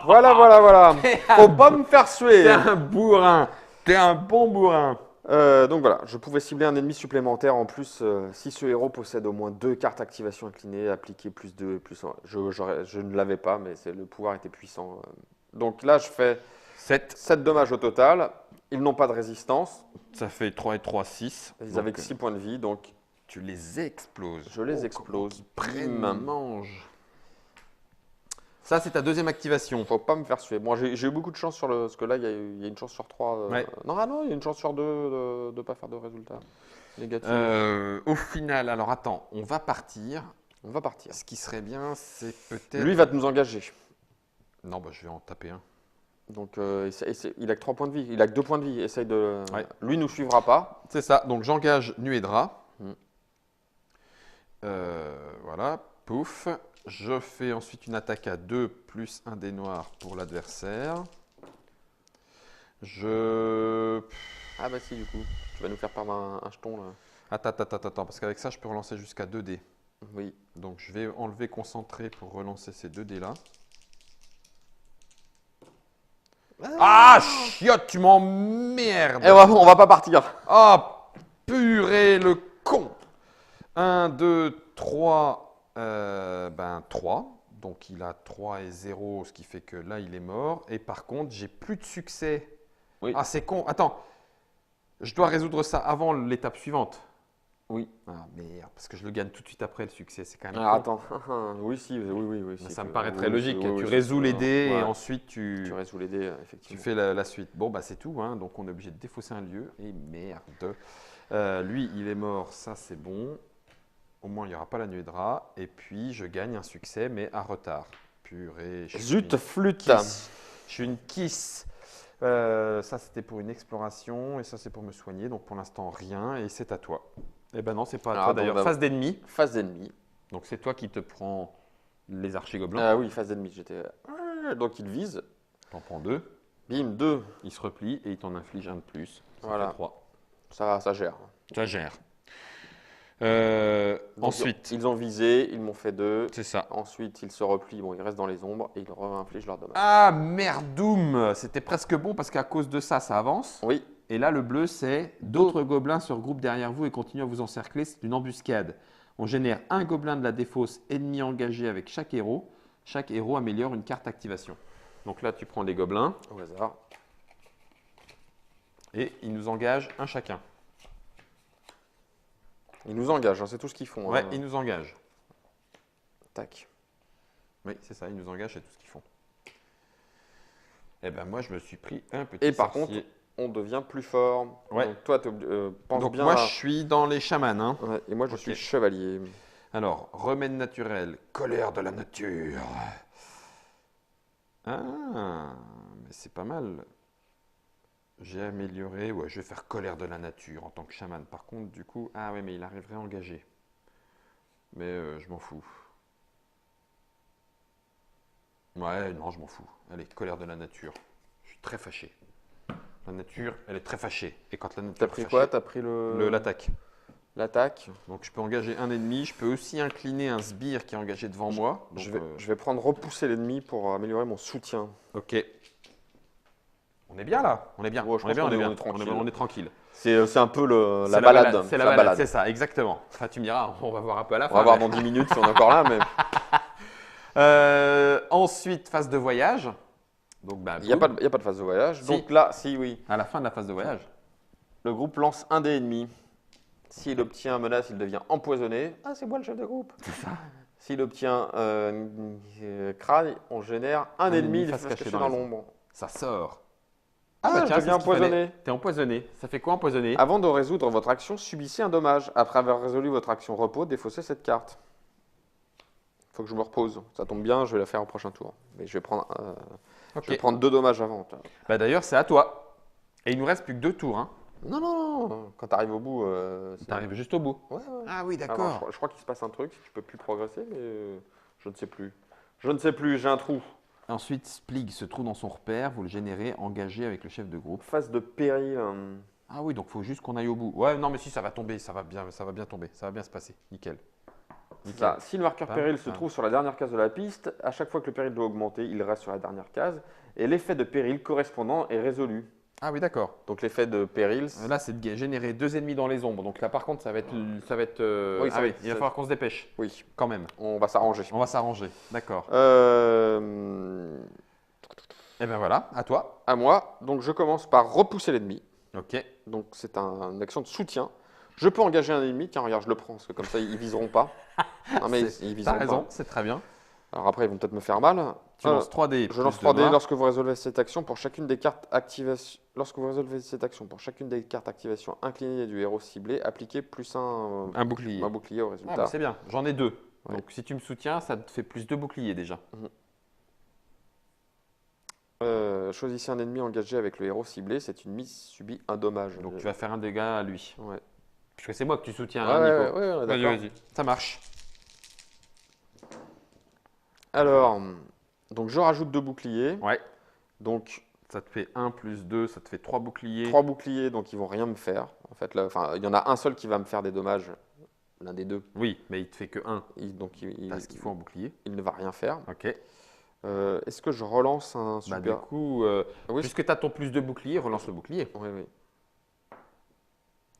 Voilà, voilà, voilà. Faut pas me faire suer. T'es un bourrin. T'es un bon bourrin. Donc voilà, je pouvais cibler un ennemi supplémentaire en plus si ce héros possède au moins 2 cartes activation inclinées, appliquer plus 2 et plus 1. Je ne l'avais pas, mais le pouvoir était puissant. Donc là, je fais 7. 7 dommages au total. Ils n'ont pas de résistance. Ça fait 3 et 3, 6. Ils avaient que 6 points de vie, donc Tu les exploses. je les explose. Prenne, Bim. mange. Ça, c'est ta deuxième activation. Faut pas me faire suer. Bon, j'ai eu beaucoup de chance sur le. Parce que là, il y a une chance sur 3. Ouais. Non, ah non, il y a une chance sur 2 de ne pas faire de résultat négatif. Au final, alors attends, on va partir. On va partir. Ce qui serait bien, c'est peut-être. Lui va nous engager. Non, bah, je vais en taper un. Donc, il a que 3 points de vie. Il a que 2 points de vie. Essaye de. Ouais. Lui nous suivra pas. C'est ça. Donc j'engage Nuedra. Mm. Voilà, pouf. Je fais ensuite une attaque à 2 plus un dé noir pour l'adversaire. Ah bah si, du coup. Tu vas nous faire perdre un jeton là. Attends, parce qu'avec ça, je peux relancer jusqu'à 2 dés. Oui. Donc je vais enlever concentré pour relancer ces 2 dés là. Ah, chiotte, tu m'emmerdes! Et on va pas partir. Ah, purée, le con! 1, 2, 3, 3. Donc il a 3 et 0, ce qui fait que là, il est mort. Et par contre, j'ai plus de succès. Oui. Ah, c'est con. Attends, je dois résoudre ça avant l'étape suivante. Oui. Ah, merde, parce que je le gagne tout de suite après le succès. C'est quand même Alors con. attends. Oui, si, oui. Ça si, me oui, paraît très oui, logique. oui, Tu oui, résous les ouais. dés et Ouais. ensuite Tu résous les dés, tu effectivement. fais la suite. Bon, bah c'est tout. Hein. Donc on est obligé de défausser un lieu. Et merde. Lui, il est mort. Ça, c'est bon. Au moins, il n'y aura pas la nuée de rat. Et puis, je gagne un succès, mais à retard. Purée. Zut, flûte. Je suis une kiss. Ça, c'était pour une exploration. Et ça, c'est pour me soigner. Donc, pour l'instant, rien. Et c'est à toi. Eh ben non, c'est pas à Alors, toi attends, d'ailleurs. bah- Phase d'ennemi. Phase d'ennemi. Donc, c'est toi qui te prends les archigobelins. Ah oui, phase d'ennemi. J'étais. Donc il vise. T'en prends 2. Bim, 2. Il se replie et il t'en inflige un de plus. Ça Voilà. fait 3. Ça gère. Ça gère. Donc, Ensuite, Ils ont visé, ils m'ont fait 2. c'est ça. Ensuite, ils se replient. Bon, ils restent dans les ombres et ils réinfligent leur dommage. Ah, merdoum! C'était presque bon parce qu'à cause de ça, ça avance. Oui. Et là, le bleu, c'est d'autres gobelins se regroupent derrière vous et continuent à vous encercler. C'est une embuscade. On génère un gobelin de la défausse ennemi engagé avec chaque héros. Chaque héros améliore une carte activation. Donc là, tu prends des gobelins Au hasard. et ils nous engagent un chacun. Ils nous engagent, hein, c'est tout ce qu'ils font. Ouais, hein. ils nous engagent. Tac. Oui, c'est ça, ils nous engagent, c'est tout ce qu'ils font. Eh ben moi, je me suis pris un petit Et par sorcier. On devient plus fort. Ouais. Donc toi, pense Donc bien moi, à- je suis dans les chamans. Hein. Ouais, et moi, je Ok. suis chevalier. Alors, remède naturel, colère de la nature. Ah, mais c'est pas mal. J'ai amélioré, ouais, je vais faire colère de la nature en tant que chaman. Par contre, du coup, ah ouais, mais il arriverait engagé. Mais je m'en fous. Ouais, non, je m'en fous. Allez, colère de la nature. Je suis très fâché. La nature, elle est très fâchée. Et quand la nature T'as est pris fâchée, quoi? T'as pris l'attaque. l'attaque. Donc je peux engager un ennemi, je peux aussi incliner un sbire qui est engagé devant moi. Donc, Je vais prendre repousser l'ennemi pour améliorer mon soutien. ok. On est bien là, on est bien, Ouais, je on est pense bien, qu'on est- bien. on est tranquille. On est tranquille. C'est un peu C'est la balade. C'est la balade, c'est ça, exactement. Enfin, tu me diras, on va voir un peu à la On fin. va voir mais- dans 10 minutes si on est encore là, mais Ensuite, phase de voyage. Donc, bah, il n'y a, boum. pas de phase de voyage. Si. Donc là, si oui, À la fin de la phase de voyage. le groupe lance un des ennemis. S'il obtient menace, il devient empoisonné. Ah, c'est moi le chef de groupe. C'est ça. S'il obtient crâne, on génère un ennemi face caché dans l'ombre. Ça sort. Ah, je c'est deviens ce qu'il fallait. empoisonné. T'es empoisonné. Ça fait quoi empoisonné? Avant de résoudre votre action, subissez un dommage. Après avoir résolu votre action repos, défaussez cette carte. Il faut que je me repose. Ça tombe bien, je vais la faire au prochain tour. Mais je vais prendre, Ok. je vais prendre 2 dommages avant. Bah, d'ailleurs, c'est à toi. Et il nous reste plus que 2 tours. Hein. Non. Quand tu arrives au bout, c'est- T'arrives juste au bout. Ouais. Ah oui, Alors, je crois qu'il se passe un truc. Tu peux plus progresser, mais je ne sais plus. Je ne sais plus, j'ai un trou. Ensuite, Splig se trouve dans son repère. Vous le générez engagé avec le chef de groupe. Phase de péril. Ah oui, donc il faut juste qu'on aille au bout. Ouais, non, mais si, ça va tomber. Ça va bien tomber. Ça va bien se passer. Nickel. C'est ça. Si le marqueur Pam, péril se pam. trouve sur la dernière case de la piste, à chaque fois que le péril doit augmenter, il reste sur la dernière case. Et l'effet de péril correspondant est résolu. Ah oui, d'accord. Donc l'effet de péril, Là, c'est de générer 2 ennemis dans les ombres. Donc là, par contre, ça va être. Oui, ah ça oui, va- il va falloir qu'on se dépêche. oui, Quand même. on va s'arranger. On va s'arranger. D'accord. Et ben voilà, à toi. À moi, donc je commence par repousser l'ennemi. Ok. Donc c'est une action de soutien. Je peux engager un ennemi. Tiens, regarde, je le prends, parce que comme ça, ils viseront pas. Non, mais ils T'as viseront raison, pas. c'est très bien. Alors après, ils vont peut-être me faire mal. Tu lances 3 dés. Je lance 3 dés lorsque vous résolvez cette action pour chacune des cartes activation. Lorsque vous résolvez cette action pour chacune des cartes activation inclinées du héros ciblé, appliquez plus Un bouclier. un bouclier au Ah, résultat. bah, c'est bien, j'en ai 2. Ouais. Donc si tu me soutiens, ça te fait plus 2 boucliers déjà. Choisissez un ennemi engagé avec le héros ciblé. Cette ennemi subit un dommage. Donc tu vas faire un dégât à lui. Ouais. Parce que c'est moi que tu soutiens, Ouais, hein, ouais, Nico. ouais, on est Vas-y, d'accord. vas-y. Ça marche. Alors, donc je rajoute 2 boucliers. Ouais. Donc Ça te fait 1 plus 2, ça te fait 3 boucliers. 3 boucliers, donc ils vont rien me faire. En fait, là, enfin, il y en a un seul qui va me faire des dommages. L'un des deux. Oui, mais il te fait que 1. Donc Parce qu'il faut un bouclier. il ne va rien faire. Ok. Est-ce que je relance un Bah, super du coup, Oui, puisque tu as ton plus de bouclier, relance le bouclier. oui, oui.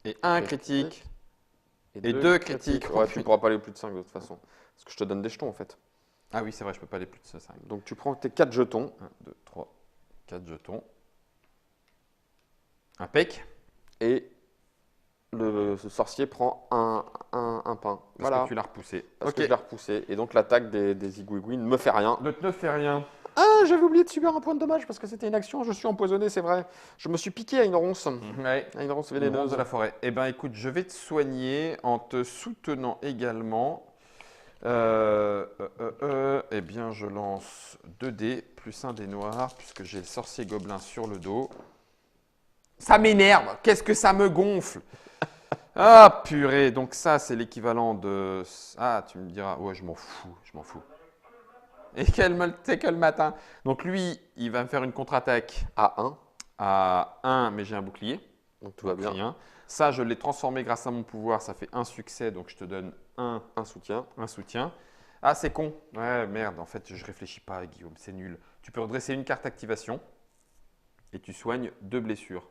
Et un critique. Et deux deux critiques. Ouais, tu ne pourras pas aller plus de 5 de toute façon. Parce que je te donne des jetons en fait. Ah oui, c'est vrai, je peux pas aller plus de 5. Donc tu prends tes 4 jetons. 1, 2, 3, 4 jetons. Impec. Et ce sorcier prend un pain. Parce Voilà. que tu l'as repoussé. Parce Ok. que je l'ai repoussé. Et donc l'attaque des igouigouis ne me fait rien. Ne fais rien. Ah, j'avais oublié de subir un point de dommage parce que c'était une action. Je suis empoisonné, c'est vrai. Je me suis piqué à une ronce. Ouais. À une ronce Les monstres vénéneuse. de la forêt. Eh ben, écoute, je vais te soigner en te soutenant également. Eh bien, je lance 2 dés plus un dé noir puisque j'ai le sorcier gobelin sur le dos. Ça m'énerve. Qu'est-ce que ça me gonfle? Ah purée. Donc ça, c'est l'équivalent de. Ah, tu me diras. Ouais, je m'en fous. Je m'en fous. Et c'est quel matin. Donc lui, il va me faire une contre-attaque À 1. à 1, mais j'ai un bouclier. Donc tout va bien. Rien. Ça, je l'ai transformé grâce à mon pouvoir. Ça fait un succès, donc je te donne un Soutien. soutien. Ah, c'est con. Ouais, merde. En fait, je réfléchis pas, Guillaume. C'est nul. Tu peux redresser une carte activation et tu soignes 2 blessures.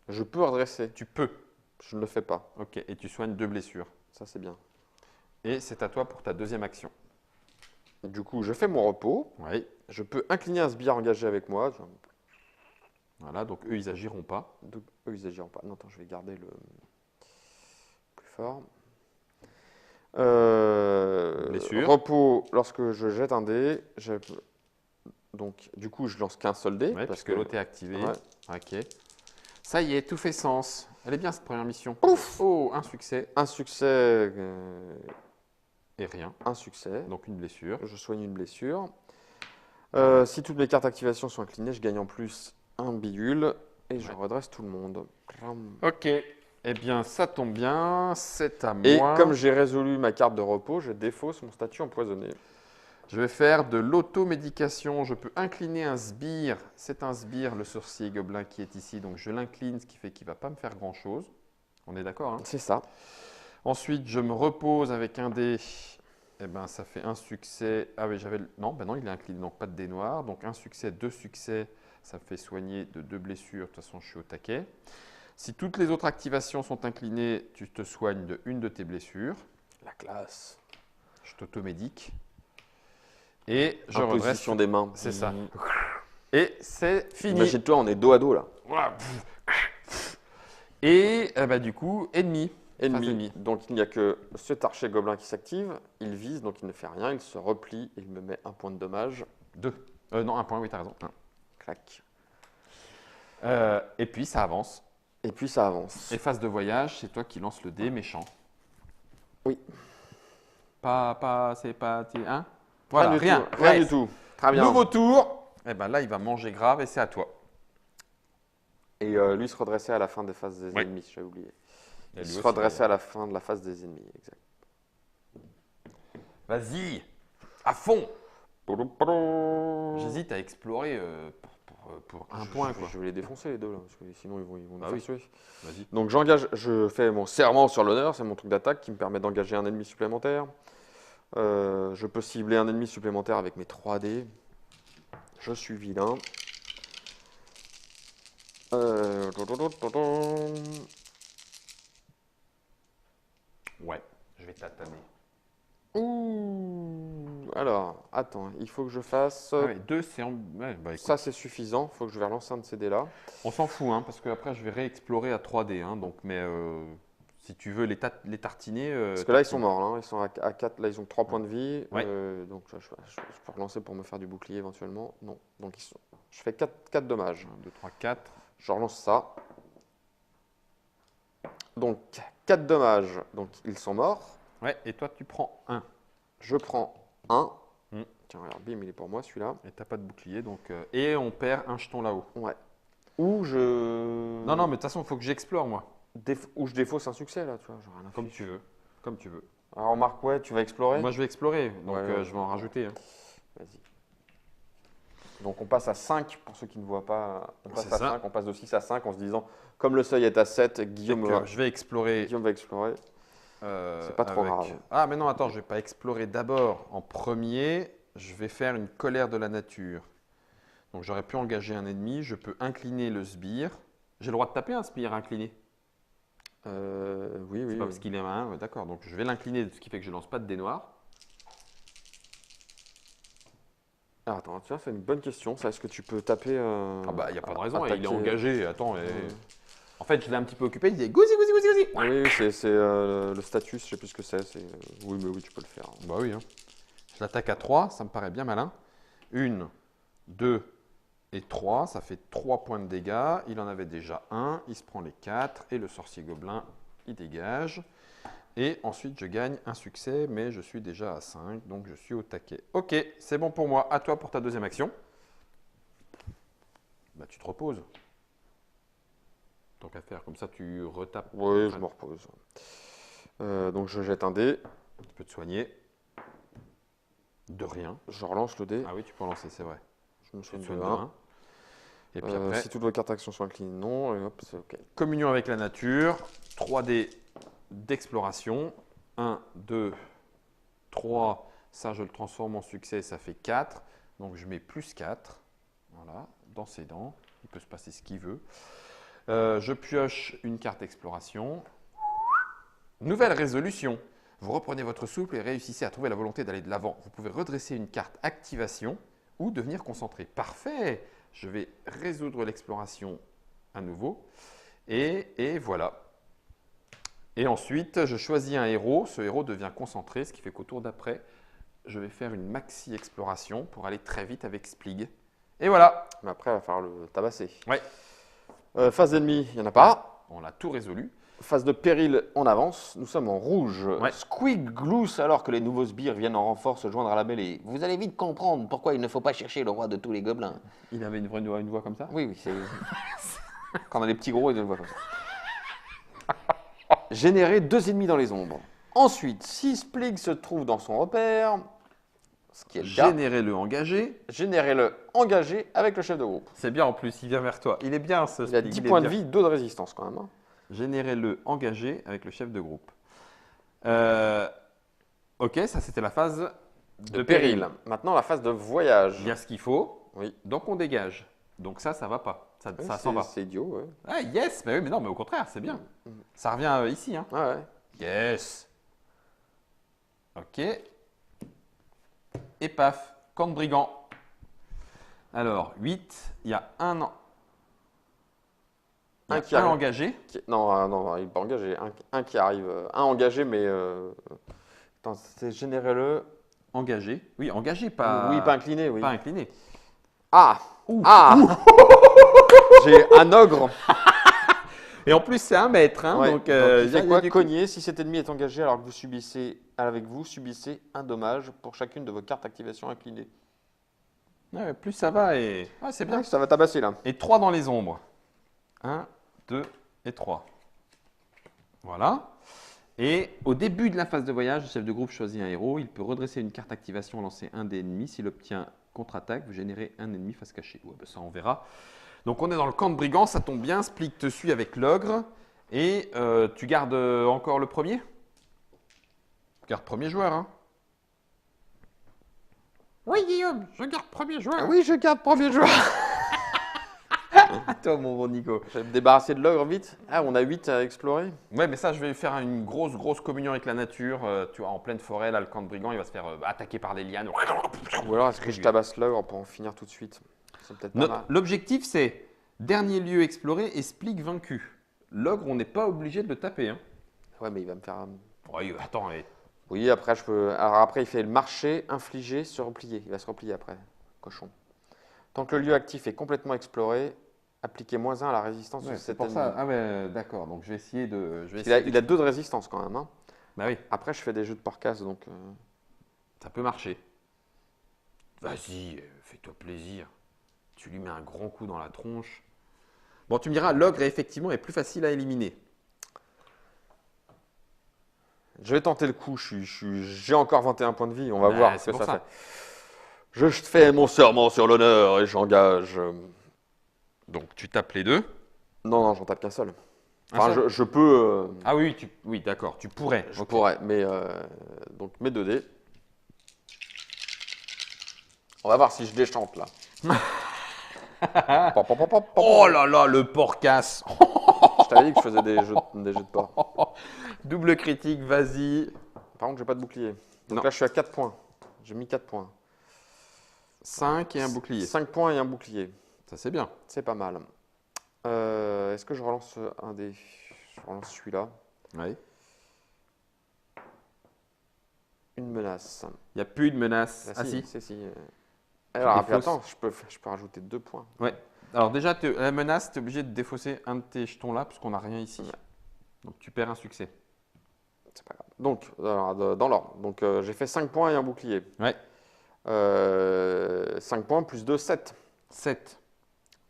Je peux redresser. Tu peux. Je ne le fais pas. Ok. Et tu soignes 2 blessures. Ça, c'est bien. Et c'est à toi pour ta deuxième action. Du coup, je fais mon repos. Oui. Je peux incliner un sbire engagé avec moi. Voilà. Donc eux, ils agiront pas. Donc, eux, ils agiront pas. Non, attends, je vais garder le plus fort. Blessure. Repos, lorsque je jette un dé, donc du coup, je lance qu'un seul dé. Ouais, parce que l'autre est activé. Ouais. Ok. Ça y est, tout fait sens. Elle est bien cette première mission. Ouf. Oh, un succès Un succès, et rien. un succès. Donc une blessure. Je soigne une blessure. Si toutes mes cartes d'activation sont inclinées, je gagne en plus un bidule et je Ouais. redresse tout le monde. Ok. Eh bien, ça tombe bien. C'est à Et moi. comme j'ai résolu ma carte de repos, je défausse mon statut empoisonné. Je vais faire de l'automédication. Je peux incliner un sbire. C'est un sbire, le sorcier gobelin qui est ici. Donc je l'incline, ce qui fait qu'il ne va pas me faire grand-chose. On est d'accord, hein? C'est ça. Ensuite, je me repose avec un dé. Eh bien, ça fait un succès. Ah oui, Non, ben non, il est incliné, donc pas de dé noir. Donc un succès, 2 succès, ça fait soigner de 2 blessures. De toute façon, je suis au taquet. Si toutes les autres activations sont inclinées, tu te soignes de une de tes blessures. La classe. Je t'automédique. Et je redresse. Imposition des mains. C'est ça. Et c'est fini. Imagine-toi, on est dos à dos là. Voilà. Et bah, du coup, ennemi. Ennemi. Face ennemi. Donc il n'y a que cet archer gobelin qui s'active. Il vise, donc il ne fait rien. Il se replie et il me met un point de dommage. 2. Non, un point, oui, t'as raison. Clac. Et puis ça avance. Et puis ça avance. Et phase de voyage, c'est toi qui lances le dé méchant. Oui. C'est pas. Hein? Voilà, Rien rien. du tout. Très bien. Nouveau tour. Et ben là, il va manger grave et c'est à toi. Et lui se redressait à la fin des phases des Oui. ennemis, j'avais oublié. Et Il lui se aussi, redressait à la fin de la phase des ennemis, exact. Vas-y, à fond. J'hésite à explorer pour un point, quoi. Je vais les défoncer les deux là, parce que sinon ils vont Bah nous oui. faire tuer. Vas-y. Donc je fais mon serment sur l'honneur, c'est mon truc d'attaque qui me permet d'engager un ennemi supplémentaire. Je peux cibler un ennemi supplémentaire avec mes 3 dés. Je suis vilain. Ouais, je vais tataner. Ouh. Alors, attends, il faut que je fasse. Ah ouais, 2, c'est en. Ouais, bah, écoute, Ça c'est suffisant, il faut que je vais relancer un de ces dés là. on s'en fout, hein, parce qu'après, je vais réexplorer à 3D. Hein, donc, mais si tu veux les tartiner. Parce que là ils sont morts, hein. Ils sont à 4, là ils ont 3 points de vie. Ouais. Donc je peux relancer pour me faire du bouclier éventuellement. Non, donc je fais 4 dommages. 1, 2, 3, 4. Je relance ça. Donc 4 dommages, donc ils sont morts. Ouais, et toi, tu prends 1. Je prends 1. Mm. Tiens, regarde, bim, il est pour moi celui-là. Et t'as pas de bouclier, donc. Et on perd un jeton là-haut. Ouais. Ou je. Non, non, mais de toute façon, il faut que j'explore, moi. Ou je défausse un succès là, tu vois. Genre rien à Comme foutre. tu veux. Comme tu veux. Alors, Marc, ouais, tu vas explorer. Moi, je vais explorer, donc Ouais. je vais en rajouter. Hein. Vas-y. Donc, on passe à 5 pour ceux qui ne voient pas. On passe C'est à ça. 5, on passe de 6 à 5 en se disant, comme le seuil est à 7, C'est Guillaume que je vais explorer. va explorer. C'est pas trop avec- grave. Ah, mais non, attends, je vais pas explorer d'abord en premier. Je vais faire une colère de la nature. Donc, j'aurais pu engager un ennemi. Je peux incliner le sbire. J'ai le droit de taper un sbire incliné. Oui, C'est oui. pas parce qu'il est à main. D'accord. Donc, je vais l'incliner, ce qui fait que je lance pas de dés noirs. Ah, attends, tiens, c'est une bonne question. Ça, est-ce que tu peux taper. Ah bah, il n'y a pas de raison. Il est attaquer- engagé. Attends. En fait, je l'ai un petit peu occupé. Il disait gousi, gousi, gousi, gousi. Oui, c'est le status, je sais plus ce que c'est. Oui, mais oui, tu peux le faire. Bah oui. Hein. Je l'attaque à 3, ça me paraît bien malin. 1, 2 et 3, ça fait 3 points de dégâts. Il en avait déjà 1, il se prend les 4 et le sorcier gobelin, il dégage. Et ensuite, je gagne un succès, mais je suis déjà à 5, donc je suis au taquet. Ok, c'est bon pour moi. À toi pour ta deuxième action. Bah, tu te reposes. Tant qu'à faire, comme ça tu retapes. Oui, je me repose. Donc, je jette un dé. Tu peux te soigner. De rien. Je relance le dé. Ah oui, tu peux en lancer, c'est vrai. Je me Tu te soigne soignes de de 1. 1. Et puis après, Si toutes vos cartes actions sont inclinées, non. Et hop, c'est OK. communion avec la nature, 3D d'exploration, 1, 2, 3, ça je le transforme en succès, ça fait 4, donc je mets plus 4, voilà, dans ses dents, il peut se passer ce qu'il veut. Je pioche une carte exploration. Nouvelle résolution, vous reprenez votre souffle et réussissez à trouver la volonté d'aller de l'avant. Vous pouvez redresser une carte activation ou devenir concentré. Parfait, je vais résoudre l'exploration à nouveau. Et voilà. Et ensuite, je choisis un héros. Ce héros devient concentré, ce qui fait qu'au tour d'après, je vais faire une maxi exploration pour aller très vite avec Splig. Et voilà. Mais après, il va falloir le tabasser. Ouais. Phase d'ennemi, il n'y en a pas. On l'a tout résolu. Phase de péril, on avance. Nous sommes en rouge. Ouais. Squeak glousse alors que les nouveaux sbires viennent en renfort se joindre à la mêlée. Vous allez vite comprendre pourquoi il ne faut pas chercher le roi de tous les gobelins. Il avait une voix comme ça. Oui, oui, c'est. Quand on a les petits gros, ils le voient comme ça. Générer 2 ennemis dans les ombres. Ensuite, si Splig se trouve dans son repère, ce qui est le cas, Générez-le engagé. générez-le engagé avec le chef de groupe. C'est bien en plus, il vient vers toi. Il est bien ce Il a Splig, 10 est points de bien. vie, 2 de résistance quand même. Hein. Générez-le engagé avec le chef de groupe. Ok, ça c'était la phase de péril. Maintenant, la phase de voyage. Bien ce qu'il faut. Oui. Donc on dégage. Donc ça va pas. Ça Oui, s'en va. c'est idiot, ouais. Ah yes, mais oui, mais non, mais au contraire, c'est bien. Ça revient ici, hein. Ah ouais. Yes. Ok. Et paf, camp de brigand. Alors, 8, il y a un an. Un Un qui arrive. engagé. Non, non, il n'est pas engagé. Un qui arrive. Un engagé, mais. Attends, c'est générez-le. Engagé. Oui, engagé, pas. Oui, pas incliné, oui. Pas incliné. Ah Ah J'ai un ogre. Et en plus, c'est 1 mètre, hein. Ouais, Donc, il fait quoi du coup- Cogner. Si cet ennemi est engagé alors que vous subissez avec vous, subissez un dommage pour chacune de vos cartes activation inclinées. Ouais, plus ça va et. Ah, c'est bien. Ouais, ça va tabasser là. Et 3 dans les ombres. 1, 2 et 3. Voilà. Et au début de la phase de voyage, le chef de groupe choisit un héros. Il peut redresser une carte activation, lancer un des ennemis. S'il obtient contre-attaque, vous générez un ennemi face cachée. Ouais, ben ça, on verra. Donc, on est dans le camp de brigands. Ça tombe bien. Splig te suit avec l'ogre. Et tu gardes encore le premier. Garde premier joueur. Hein. Oui, Guillaume, je garde premier joueur. Ah oui, je garde premier joueur. À toi, mon bon Nico. Je vais me débarrasser de l'ogre vite. Ah, on a 8 à explorer. Ouais, mais ça, je vais faire une grosse communion avec la nature. Tu vois, en pleine forêt, là, le camp de brigands, il va se faire attaquer par des lianes. Ou alors, est-ce que je tabasse l'ogre pour en finir tout de suite? C'est peut-être pas mal. L'objectif, c'est dernier lieu exploré et Splig vaincu. L'ogre, on n'est pas obligé de le taper. Hein. Ouais, mais il va me faire. Ouais, attends, Oui, après, je peux. Alors, après, il fait le marcher, infliger, se replier. Il va se replier après. Cochon. Tant que le lieu actif est complètement exploré, appliquez -1 à la résistance de c'est cet pour ennemi. ça. Ah, ouais, d'accord. Donc, je vais essayer de. Il a 2 de résistance quand même. Hein. Bah oui, Après, je fais des jeux de porcasse, donc. ça peut marcher. Vas-y, fais-toi plaisir. Tu lui mets un grand coup dans la tronche. Bon, tu me diras, l'ogre effectivement est plus facile à éliminer. Je vais tenter le coup, j'ai encore 21 points de vie, on va voir ce c'est que pour ça ça. fait. Je fais mon serment sur l'honneur et j'engage. Donc, tu tapes les deux. Non, non, j'en tape qu'un seul. Un Enfin, seul je peux. Ah oui, oui, d'accord, tu pourrais. Je Ok. pourrais, mais donc mes 2 dés. On va voir si je déchante là. Pop, pop, pop, pop, pop. Oh là là, le porcasse. Je t'avais dit que je faisais des jeux de porc. Double critique, vas-y. Par contre, j'ai pas de bouclier. Donc Non. là, je suis à 4 points. J'ai mis 4 points. 5 et un bouclier. 5 points et un bouclier. Ça, c'est bien. C'est pas mal. Est-ce que je relance un dé? Je relance celui-là. Oui. Une menace. Il n'y a plus de menace. Ah, Ah si. si. Alors, puis défausses. attends, je peux rajouter 2 points. Ouais. Alors déjà, la menace, tu es obligé de défausser un de tes jetons là, parce qu'on n'a rien ici. Ouais. Donc tu perds un succès. C'est pas grave. Donc, alors, dans l'ordre. Donc, j'ai fait 5 points et un bouclier. Ouais. 5 points plus 2, 7. 7.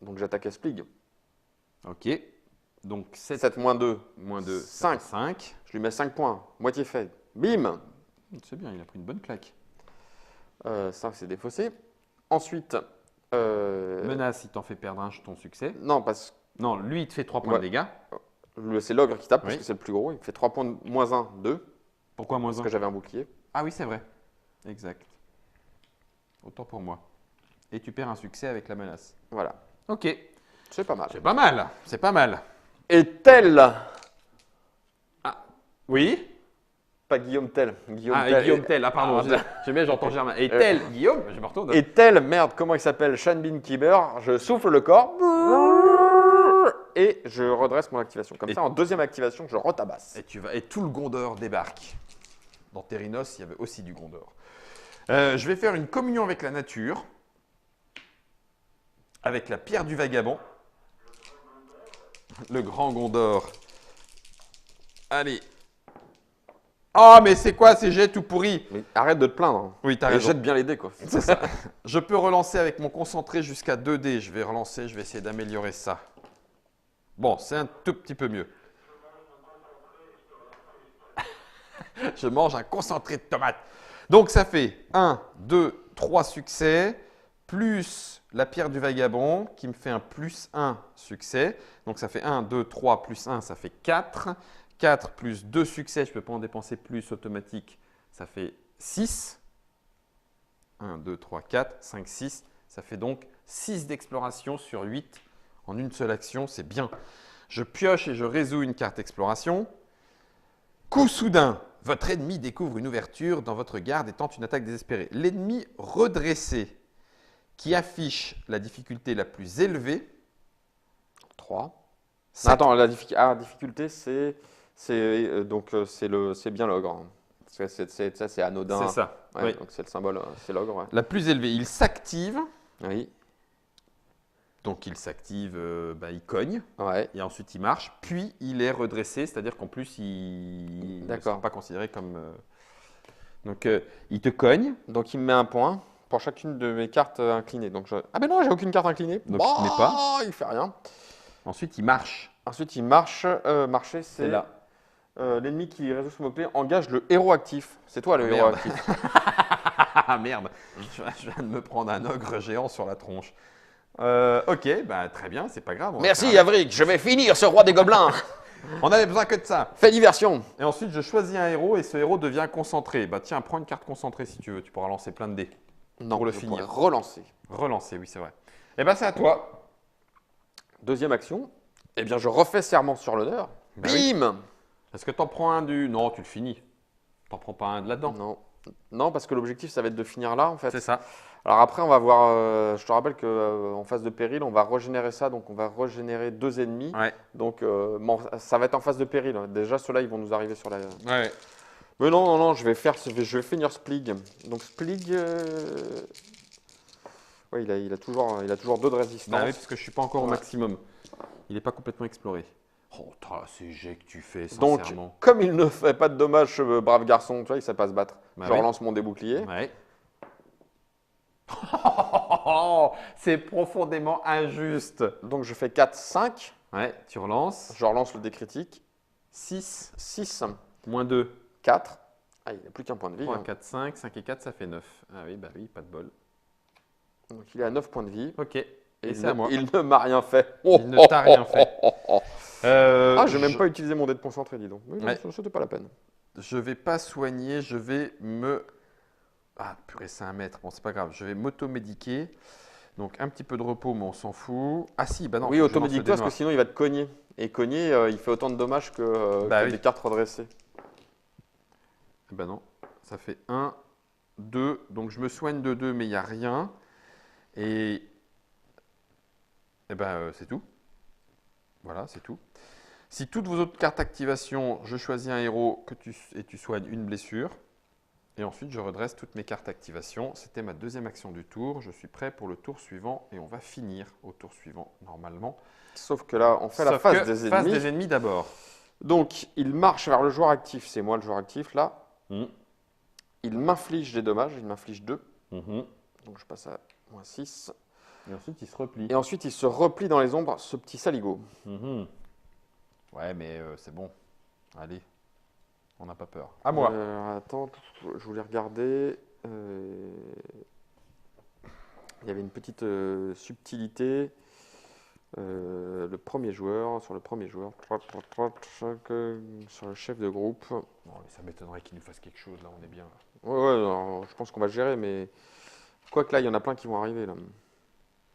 Donc, j'attaque Esplig. Ok. Donc 7, 7 moins 2. moins 2, 5. 5. Je lui mets 5 points. Moitié fait. Bim. C'est bien, il a pris une bonne claque. Ça, c'est défaussé. Ensuite, Menace, il t'en fait perdre un jeton succès. non, parce Non, lui, il te fait 3 points Ouais. de dégâts. que c'est l'ogre qui tape, parce Oui. que c'est le plus gros. Il me fait 3 points, moins 1, 2, Pourquoi moins parce 1 que j'avais un bouclier. Ah oui, c'est vrai. Exact. Autant pour moi. Et tu perds un succès avec la menace. Voilà. Ok. C'est pas mal. C'est pas mal. C'est pas mal. Et tel, Oui. pas Guillaume Tell. Guillaume Ah, et Tell. Guillaume Tell. Ah, pardon. Ah, J'aime bien, j'entends Germain. Et Tell, Guillaume, je me retourne. Et tel, merde, comment il s'appelle? Shanbin Kiber. Je souffle le corps. Et je redresse mon activation. Comme Et- ça, en deuxième activation, je retabasse. Et tout le Gondor débarque. Dans Thérinos, il y avait aussi du Gondor. Je vais faire une communion avec la nature, avec la pierre du vagabond, le grand Gondor. Allez. Oh, mais c'est quoi ces jets tout pourris? Mais arrête de te plaindre. Oui, t'as Et raison. jette bien les dés, quoi. C'est ça. Je peux relancer avec mon concentré jusqu'à 2 dés. Je vais relancer, je vais essayer d'améliorer ça. Bon, c'est un tout petit peu mieux. Je mange un concentré de tomate. Donc ça fait 1, 2, 3 succès, plus la pierre du vagabond qui me fait un plus 1 succès. Donc ça fait 1, 2, 3 plus 1, ça fait 4. 4 plus 2 succès, je ne peux pas en dépenser plus automatique, ça fait 6. 1, 2, 3, 4, 5, 6. Ça fait donc 6 d'exploration sur 8 en une seule action, c'est bien. Je pioche et je résous une carte exploration. Coup soudain, votre ennemi découvre une ouverture dans votre garde et tente une attaque désespérée. L'ennemi redressé qui affiche la difficulté la plus élevée. 3. sept- Attends, la difficulté, c'est bien l'ogre. Hein. Parce que ça, c'est anodin. C'est ça. Ouais, Oui. donc c'est le symbole, c'est l'ogre. Ouais. La plus élevée, il s'active. Oui. Donc il s'active, il cogne. Ouais. Et ensuite, il marche, puis il est redressé, c'est-à-dire qu'en plus, il ne D'accord. sera pas considéré comme... Donc, il te cogne, Donc il me met un point pour chacune de mes cartes inclinées. Donc ah ben non, j'ai aucune carte inclinée. Donc, il te met pas. Il fait rien. ensuite, il marche. Ensuite il marche. Marcher, c'est là. l'ennemi qui résout ce mot-clé engage le héros actif. C'est toi le Merde. héros actif. Ah merde, je viens de me prendre un ogre géant sur la tronche. Ok, très bien, c'est pas grave. Merci Avrik, je vais finir ce roi des gobelins. On avait besoin que de ça. Fais diversion. Et ensuite, je choisis un héros et ce héros devient concentré. Bah tiens, prends une carte concentrée si tu veux, tu pourras lancer plein de dés. Non, Pour le je finir. pourrais relancer. Relancer, oui, c'est vrai. Eh ben, c'est à toi. Deuxième action. Eh bien, je refais serment sur l'honneur. Bah oui. Bim. Est-ce que t'en prends un du... Non, tu le finis. T'en prends pas un de là-dedans. Non. Non, parce que l'objectif, ça va être de finir là, en fait. C'est ça. Alors après, on va voir. Je te rappelle qu'en phase de péril, on va régénérer ça. Donc, on va régénérer 2 ennemis. Ouais. Donc, ça va être en phase de péril. Déjà, ceux-là, ils vont nous arriver sur la. Ouais. Mais non, je vais finir Splig. Donc, Splig. Ouais, il a toujours 2 de résistance. Bah oui, parce que je suis pas encore au Ouais. maximum. Il n'est pas complètement exploré. Oh, ces jets que tu fais, Donc, sincèrement. comme il ne fait pas de dommages, ce brave garçon, tu vois, il sait pas se battre. Bah je oui. relance mon débouclier. Ouais. C'est profondément injuste. Donc je fais 4, 5. Ouais, tu relances. Je relance le dé critique. 6, 6, moins 2. 4. Ah, il n'a plus qu'un point de vie. 3, hein. 4, 5, 5 et 4, ça fait 9. Ah oui, bah oui, pas de bol. Donc il est à 9 points de vie. Ok, Et et c'est à moi. il ne m'a rien fait. Il ne t'a rien fait. Ah, j'ai même pas utilisé mon dé de concentré, dis donc. Oui, non, Ouais. c'était pas la peine. Je vais pas soigner, je vais me... Ah, purée, c'est 1 mètre. Bon, c'est pas grave. Je vais m'automédiquer. Donc, un petit peu de repos, mais on s'en fout. Ah si, bah non. Oui, faut que je lance le automédique-toi dé parce que noir. sinon il va te cogner. Et cogner, il fait autant de dommages que, Bah que oui. des cartes redressées. Bah non. Ça fait 1, 2. Donc, je me soigne de 2, mais il n'y a rien. Et ben, c'est tout. Voilà, c'est tout. Si toutes vos autres cartes activation, je choisis un héros et tu soignes une blessure. Et ensuite, je redresse toutes mes cartes activation. C'était ma deuxième action du tour. Je suis prêt pour le tour suivant et on va finir au tour suivant normalement. Sauf que là, on fait la Sauf phase que des phase ennemis. des ennemis d'abord. Donc, il marche vers le joueur actif. C'est moi le joueur actif là. Mhm. Il m'inflige des dommages. Il m'inflige 2. Mhm. Donc, je passe à moins 6. Et ensuite, il se replie. Et ensuite, il se replie dans les ombres, ce petit saligo. Mhm. Ouais, mais c'est bon. Allez, on n'a pas peur. À moi. Attends, je voulais regarder. Il y avait une petite subtilité. Le premier joueur, sur le premier joueur, sur le chef de groupe. Bon, mais ça m'étonnerait qu'il nous fasse quelque chose. Là, on est bien. Ouais, alors, je pense qu'on va le gérer, mais quoi que là, il y en a plein qui vont arriver là.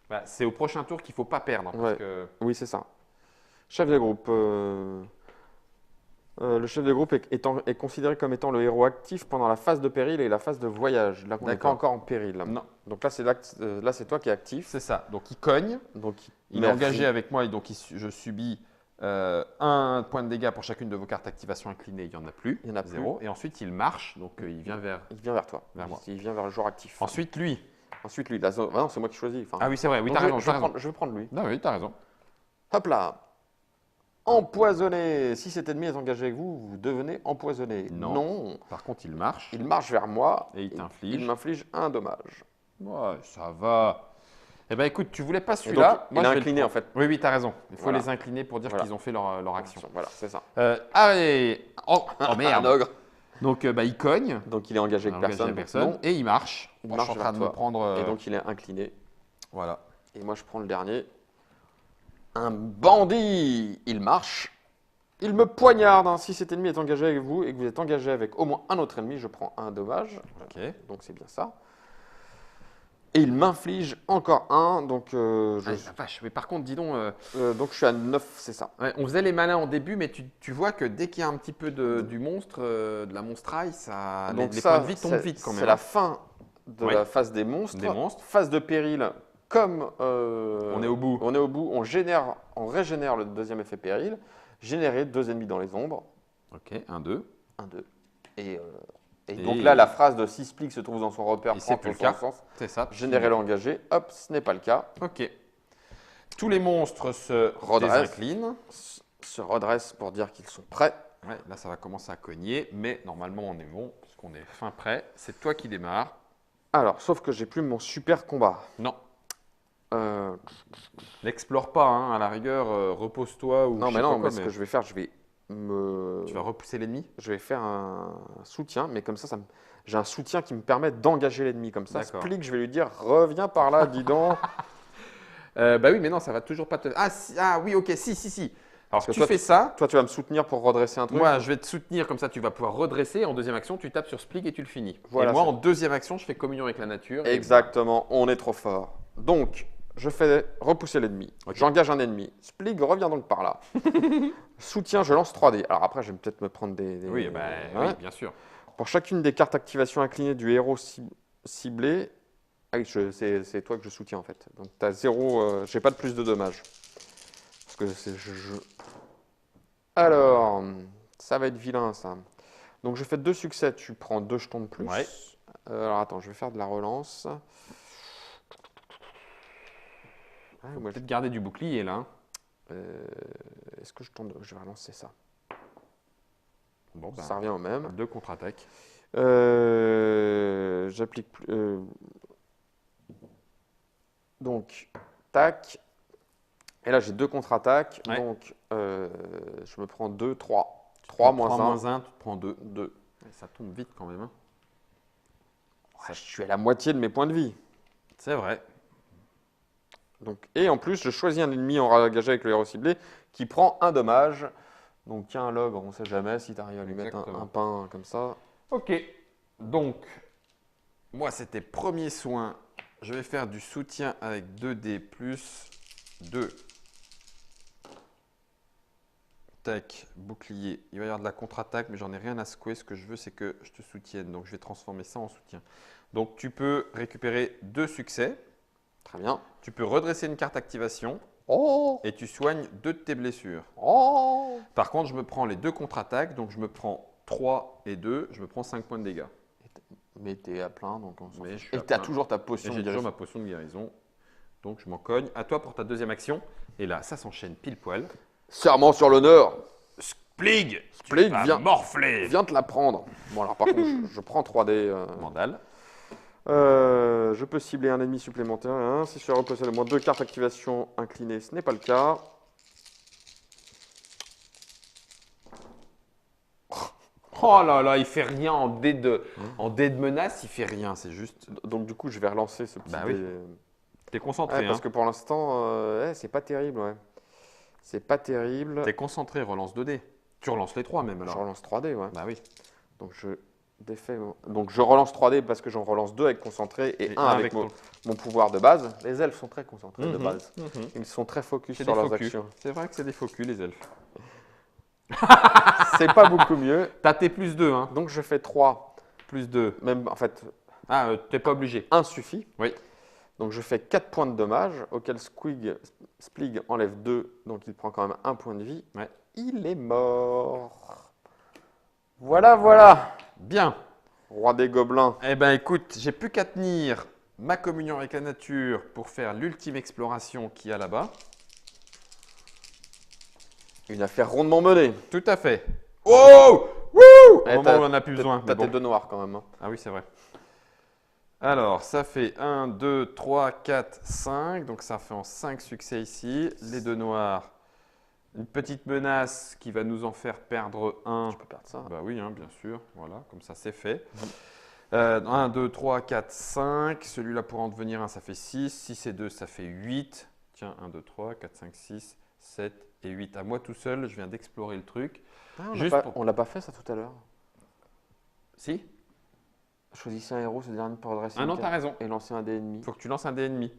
Bah, c'est au prochain tour qu'il ne faut pas perdre. Parce Ouais. que... Oui, c'est ça. Chef de groupe. Le chef de groupe est considéré comme étant le héros actif pendant la phase de péril et la phase de voyage. Là, on n'est pas D'accord. encore en péril. Non, Donc là, c'est toi qui es actif. c'est ça. Donc, il cogne. Donc, Il est engagé avec moi et donc je subis 1 point de dégâts pour chacune de vos cartes activation inclinées. Il n'y en a plus. Il y en a plus. 0. Et ensuite, il marche. Donc, il vient vers... Il vient vers toi. Vers moi. Il vient vers le joueur actif. Ensuite, lui. Ensuite, lui. Ah non, c'est moi qui choisis. Enfin, Ah oui, c'est vrai. Oui, donc t'as raison. je t'as vais raison. prendre- je vais prendre lui. Non, oui, t'as raison. Hop là. Empoisonné. Si cet ennemi est engagé avec vous, vous devenez empoisonné. Non. Par contre, il marche. Il marche vers moi. Et il t'inflige. Il m'inflige un dommage. Ouais, ça va. Eh ben écoute, tu voulais pas Et celui-là. donc, Moi, il je est vais le incliné en prendre. fait. Oui, oui, t'as raison. Il faut Voilà. les incliner pour dire Voilà. qu'ils ont fait leur action. Voilà, c'est ça. Allez. Oh Un merde. ogre. Donc, il cogne. Donc il est engagé avec Engagé à personne. donc Et il marche. Il Moi, marche je suis en train de vers me toi. prendre. non. Et donc il est incliné. Voilà. Et moi je prends le dernier. Un bandit. Il marche. Il me poignarde. Si cet ennemi est engagé avec vous et que vous êtes engagé avec au moins un autre ennemi, je prends un dommage. Ok. Donc c'est bien ça. Et il m'inflige encore un. Donc, Ah, la vache. Mais par contre, dis donc. donc je suis à 9, c'est ça. Ouais, on faisait les malins en début, mais tu vois que dès qu'il y a un petit peu du monstre, de la monstraille, Donc les ça, points de vie tombent c'est- vite quand même. C'est la fin de Oui. la phase des monstres. Des monstres. Phase de péril, comme On est au bout. on est au bout, on régénère le deuxième effet péril. Générer 2 ennemis dans les ombres. Ok, 1, 2. 1, 2. Et Et- donc là, la phrase de Sisplic se trouve dans son repère. Et c'est prend plus tout le cas. son sens. C'est ça. Générer l'engagé. Hop, ce n'est pas le cas. Ok. Tous les monstres se Redresse. désinclinent. Se redresse pour dire qu'ils sont prêts. Ouais, là, ça va commencer à cogner, mais normalement, on est bon, puisqu'on est fin prêt. C'est toi qui démarres. Alors, sauf que j'ai plus mon super combat. Non, Euh, n'explore pas, hein, à la rigueur, repose-toi ou non, je mais sais non, pas quoi, mais ce que je vais faire, je vais tu vas repousser l'ennemi. je vais faire un soutien, mais comme ça j'ai un soutien qui me permet d'engager l'ennemi. Comme ça, D'accord. Splic, je vais lui dire, reviens par là, dis donc. Bah oui, mais non, ça va toujours pas te... Ah oui, ok, si. Alors, que tu toi, fais ça. Toi, tu vas me soutenir pour redresser un truc. Moi, je vais te soutenir, comme ça, tu vas pouvoir redresser. En deuxième action, tu tapes sur Splig et tu le finis. Voilà, et moi, c'est- en deuxième action, je fais communion avec la nature. et- Exactement, on est trop fort. Donc, je fais repousser l'ennemi. Ok. J'engage un ennemi. Splig, reviens donc par là. Soutien, je lance 3 dés. Alors après, je vais peut-être me prendre des- Oui, bah, Ouais. oui, bien sûr. Pour chacune des cartes activation inclinées du héros ciblé, ah oui, c'est toi que je soutiens en fait. Donc tu as 0, j'ai pas de plus de dommages. Parce que c'est Alors, ça va être vilain ça. Donc je fais 2 succès, tu prends 2 jetons de plus. Ouais. Alors attends, je vais faire de la relance. Ah, moi, Peut-être garder du bouclier, là. Hein. Est-ce que je vais relancer ça? Bon, bah, Ça revient au même. deux contre-attaques. J'applique Donc, tac. Et là, j'ai 2 contre-attaques. Ouais. Donc, je me prends 2, 3. 3 moins 1. moins 1, tu te prends 2. 2. Ça tombe vite quand même. Hein. Je suis à la moitié de mes points de vie. C'est vrai. Donc, et en plus, je choisis un ennemi en engagé avec le héros ciblé qui prend un dommage. Donc, tiens, un logre, on ne sait jamais si tu arrives à lui mettre Exactement. un pain comme ça. Ok. Donc, moi, c'était premier soin. Je vais faire du soutien avec 2D plus 2. Tac, bouclier. Il va y avoir de la contre-attaque, mais j'en ai rien à secouer. Ce que je veux, c'est que je te soutienne. Donc, je vais transformer ça en soutien. Donc, tu peux récupérer 2 succès. Très bien. Tu peux redresser une carte activation Oh, et tu soignes 2 de tes blessures. oh. Par contre, je me prends les 2 contre-attaques. Donc, je me prends 3 et 2. Je me prends 5 points de dégâts. Mais t'es à plein, donc on s'en Mais fout. je suis Et à t'as plein. toujours ta Et potion j'ai de toujours guérison. ma potion de guérison. Donc, je m'en cogne. À toi pour ta deuxième action. Et là, ça s'enchaîne pile poil. Serment sur l'honneur. Splig, Splig, tu vas viens. morfler. Viens te la prendre. Bon, alors par contre, je prends 3D. Mandal. Je peux cibler un ennemi supplémentaire. Hein. Si je suis repossède au moins 2 cartes activation inclinées, ce n'est pas le cas. Oh là là, il fait rien en dé de menace, il fait rien, c'est juste. Donc du coup, je vais relancer ce petit Bah oui. dé. T'es concentré, Parce hein. que pour l'instant, c'est pas terrible. Ouais. C'est pas terrible. T'es concentré, relance 2 dés. Tu relances les 3 même Je alors. relance 3D, ouais. Bah oui. Donc je relance 3D parce que j'en relance 2 avec concentré et 1 avec ton- mon pouvoir de base. Les elfes sont très concentrés de Mhm, base. mhm. Ils sont très focus C'est sur des leurs focus. actions. C'est vrai que c'est des focus les elfes. C'est pas beaucoup mieux. T'as tes plus 2, hein. Donc je fais 3. Plus 2. Même en fait, Ah, t'es pas obligé. 1 suffit. Oui. Donc je fais 4 points de dommage, auquel Splig enlève 2, donc il prend quand même 1 point de vie. Ouais. Il est mort. Voilà, voilà. Bien. Roi des gobelins. Eh ben écoute, j'ai plus qu'à tenir ma communion avec la nature pour faire l'ultime exploration qu'il y a là-bas. Une affaire rondement menée. Tout à fait. Oh! Wouh! Au Eh, moment où on en a plus besoin. T'as mais bon. tes 2 noirs quand même. Hein. Ah oui, c'est vrai. Alors, ça fait 1, 2, 3, 4, 5. Donc, ça fait en 5 succès ici. Les 2 noirs. Une petite menace qui va nous en faire perdre 1. Je peux perdre ça. Bah oui, hein, bien sûr. Voilà, comme ça, c'est fait. 1, 2, 3, 4, 5. Celui-là pourra en devenir 1, ça fait 6. 6 et 2, ça fait 8. Tiens, 1, 2, 3, 4, 5, 6, 7 et 8. À moi tout seul, je viens d'explorer le truc. Ah, on Juste l'a pas, pour- on l'a pas fait ça tout à l'heure. Si? Choisissez un héros ce dernier pour redresser Ah une non, carte t'as raison. et lancer un dé ennemi. Il faut que tu lances un dé ennemi.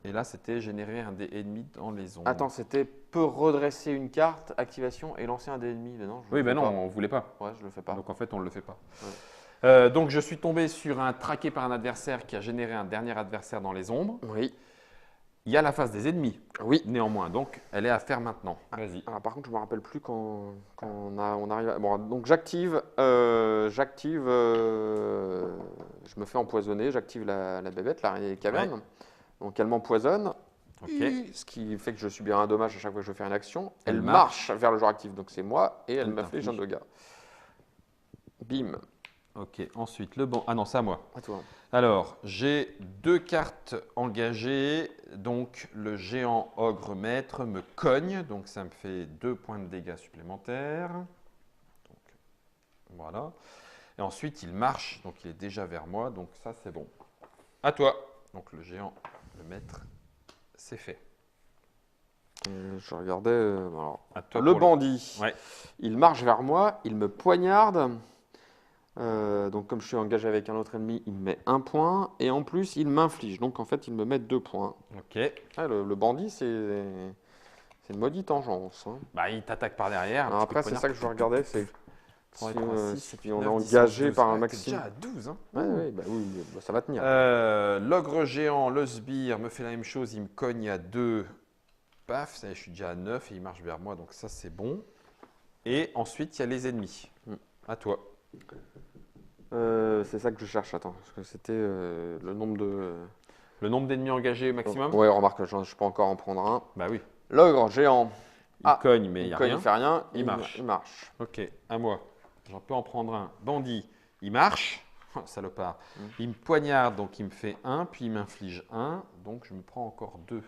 Et là, c'était générer un dé ennemi dans les ombres. Attends, c'était peut redresser une carte, activation et lancer un dé ennemi. Mais non, je Oui, le ben fais non, pas. on ne voulait pas. Ouais, je le fais pas. Donc en fait, on ne le fait pas. Ouais. Donc je suis tombé sur un traqué par un adversaire qui a généré un dernier adversaire dans les ombres. Oui. Il y a la phase des ennemis, Oui. néanmoins. Donc elle est à faire maintenant. Vas-y. Alors par contre, je me rappelle plus quand on arrive. Bon, donc j'active, je me fais empoisonner, j'active la bébête, l'araignée des cavernes. Ouais. Donc elle m'empoisonne, Ok. ce qui fait que je subirai un dommage à chaque fois que je fais une action. Elle Elle marche vers le joueur actif, donc c'est moi, et elle Elle m'inflige un t'inflige. dégât. Bim. Ok. Ensuite, le banc. Ah non, c'est à moi. À toi. Alors, j'ai 2 cartes engagées. Donc, le géant ogre maître me cogne. Donc, ça me fait 2 points de dégâts supplémentaires. Donc, voilà. Et ensuite, il marche. Donc, il est déjà vers moi. Donc, ça, c'est bon. À toi. Donc, le géant, le maître, c'est fait. Je regardais. Alors, À toi le pour bandit. Ouais. Il marche vers moi, il me poignarde. Donc comme je suis engagé avec un autre ennemi, il me met 1 point. Et en plus, il m'inflige. Donc en fait, il me met 2 points. Ok. Ah, le bandit, c'est une maudite engeance. Hein. Bah, il t'attaque par derrière. Alors après, c'est ça que je regardais. C'est 3 et si, 3, 6, si on est engagé par un maximum. maximum. Déjà à 12. Hein. Ouais, ouais, bah oui, bah ça va tenir. L'ogre géant, le sbire, me fait la même chose. Il me cogne à 2. Paf, ça y est, je suis déjà à 9 et il marche vers moi. Donc ça, c'est bon. Et ensuite, il y a les ennemis. À toi. C'est ça que je cherche. Attends, parce que c'était le nombre de. Le nombre d'ennemis engagés maximum? Ouais, remarque, je peux encore en prendre un. Bah oui. L'ogre géant. Il cogne, mais il n'y a Quand rien. il fait rien, Il marche. Il marche. Ok, à moi. J'en peux en prendre un. Bandit, il marche. Oh, salopard. Il me poignarde, donc il me fait 1, puis il m'inflige 1, donc je me prends encore 2.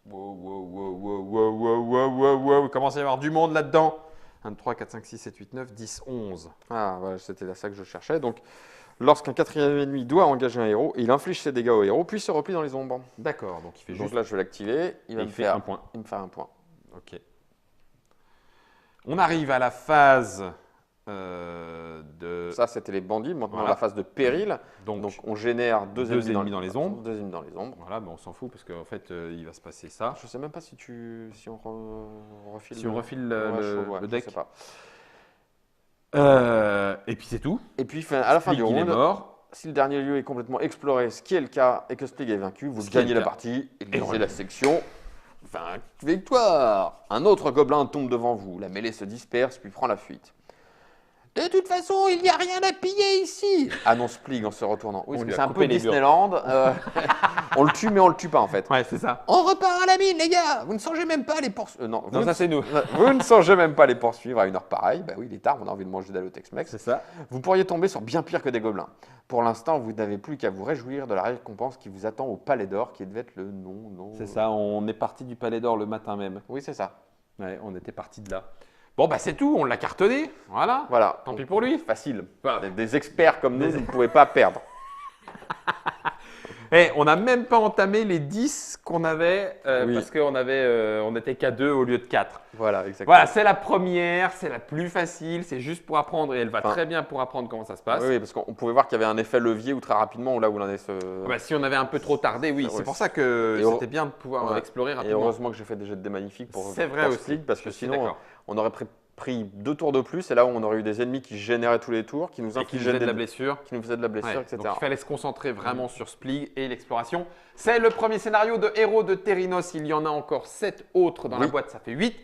Wow. Commence à y avoir du monde là-dedans. 1, 2, 3, 4, 5, 6, 7, 8, 9, 10, 11. Ah, voilà, c'était ça que je cherchais. Donc, lorsqu'un quatrième ennemi doit engager un héros, il inflige ses dégâts au héros, puis se replie dans les ombres. D'accord, donc il fait Donc juste là, je vais l'activer. Il va me fait faire 1 point. Il me fait un point. Ok. On arrive à la phase de... Ça, c'était les bandits. Maintenant, Voilà. la phase de péril. Donc, Donc, on génère deux ennemis dans les ombres. Deux ennemis dans les ombres. Voilà, on s'en fout parce qu'en fait, il va se passer ça. Je sais même pas si on refile. Si on refile ouais, le deck. Je sais pas. Et puis c'est tout. Et puis, à la fin du Splig, il est round, mort. si le dernier lieu est complètement exploré, ce qui est le cas, et que Splig est vaincu, vous Ce qui est gagnez le la cas. partie et Et lisez voilà. la section. Victoire! Un autre gobelin tombe devant vous. La mêlée se disperse puis prend la fuite. De toute façon, il n'y a rien à piller ici! Annonce Splig en se retournant. Oui, On parce que lui a c'est un coupé peu les murs. Disneyland. On le tue, mais on le tue pas en fait. Ouais, c'est ça. On repart à la mine, les gars! Vous ne songez même pas à les poursuivre. Non, Non, ça c'est nous. vous ne songez même pas à les poursuivre à une heure pareille. Bah oui, il est tard, on a envie de manger d'aller au Tex-Mex. C'est ça. Vous pourriez tomber sur bien pire que des gobelins. Pour l'instant, vous n'avez plus qu'à vous réjouir de la récompense qui vous attend au Palais d'Or, qui devait être le non. C'est ça, on est parti du Palais d'Or le matin même. Oui, c'est ça. Ouais, on était parti de là. Bon, bah c'est tout, on l'a cartonné. Voilà. Voilà. Tant pis pour lui. Facile. Voilà. Des experts comme nous, vous ne pouvez pas perdre. Eh, on n'a même pas entamé les 10 qu'on avait Oui. parce on était qu'à 2 au lieu de 4. Voilà, exactement. Voilà, c'est la première, c'est la plus facile, c'est juste pour apprendre et elle va Enfin, très bien pour apprendre comment ça se passe. Oui, parce qu'on pouvait voir qu'il y avait un effet levier où très rapidement, là où l'on est Bah, si on avait un peu trop tardé, oui, Ouais. c'est pour ça que Et c'était bien de pouvoir Ouais. explorer Et rapidement. heureusement que j'ai fait des jets de dés magnifiques pour C'est vrai pour aussi. Splig, parce que Je suis sinon, d'accord. on aurait pris 2 tours de plus, et là où on aurait eu des ennemis qui généraient tous les tours, qui nous Et qui nous infligeaient faisait de la blessure. qui nous faisaient de la blessure, Ouais, etc. donc il fallait se concentrer vraiment sur Splig et l'exploration. C'est le premier scénario de héros de Thérinos. Il y en a encore 7 autres dans la Oui. boîte, ça fait 8.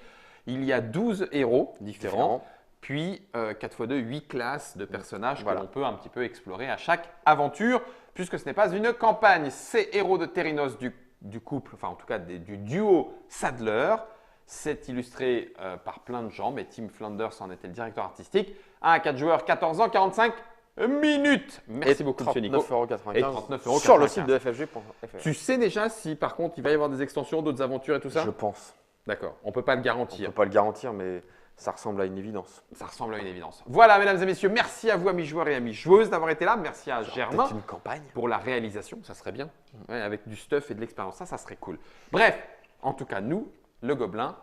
Il y a 12 héros différents. Puis 4 x 2, 8 classes de personnages Voilà. que l'on peut un petit peu explorer à chaque aventure, puisque ce n'est pas une campagne. Ces héros de Thérinos du couple, enfin en tout cas du duo Sadler, c'est illustré par plein de gens, mais Tim Flanders en était le directeur artistique. 1 à 4 joueurs, 14 ans, 45 minutes. Merci beaucoup, monsieur Nico. 39,95 Et 39,95 sur le site de FFG.fr. Tu sais déjà si par contre il va y avoir des extensions, d'autres aventures et tout ça Je pense. D'accord, on ne peut pas le On ne garantir. peut pas le garantir, mais ça ressemble à une évidence. Ça ressemble à une évidence. Voilà, mesdames et messieurs, merci à vous, amis joueurs et amis joueuses, d'avoir été là. Merci à Germain Peut-être une campagne. pour la réalisation, ça serait bien. Ouais, avec du stuff et de l'expérience, ça serait cool. Bref, en tout cas, nous, le Gobelin,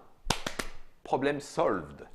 problème solved.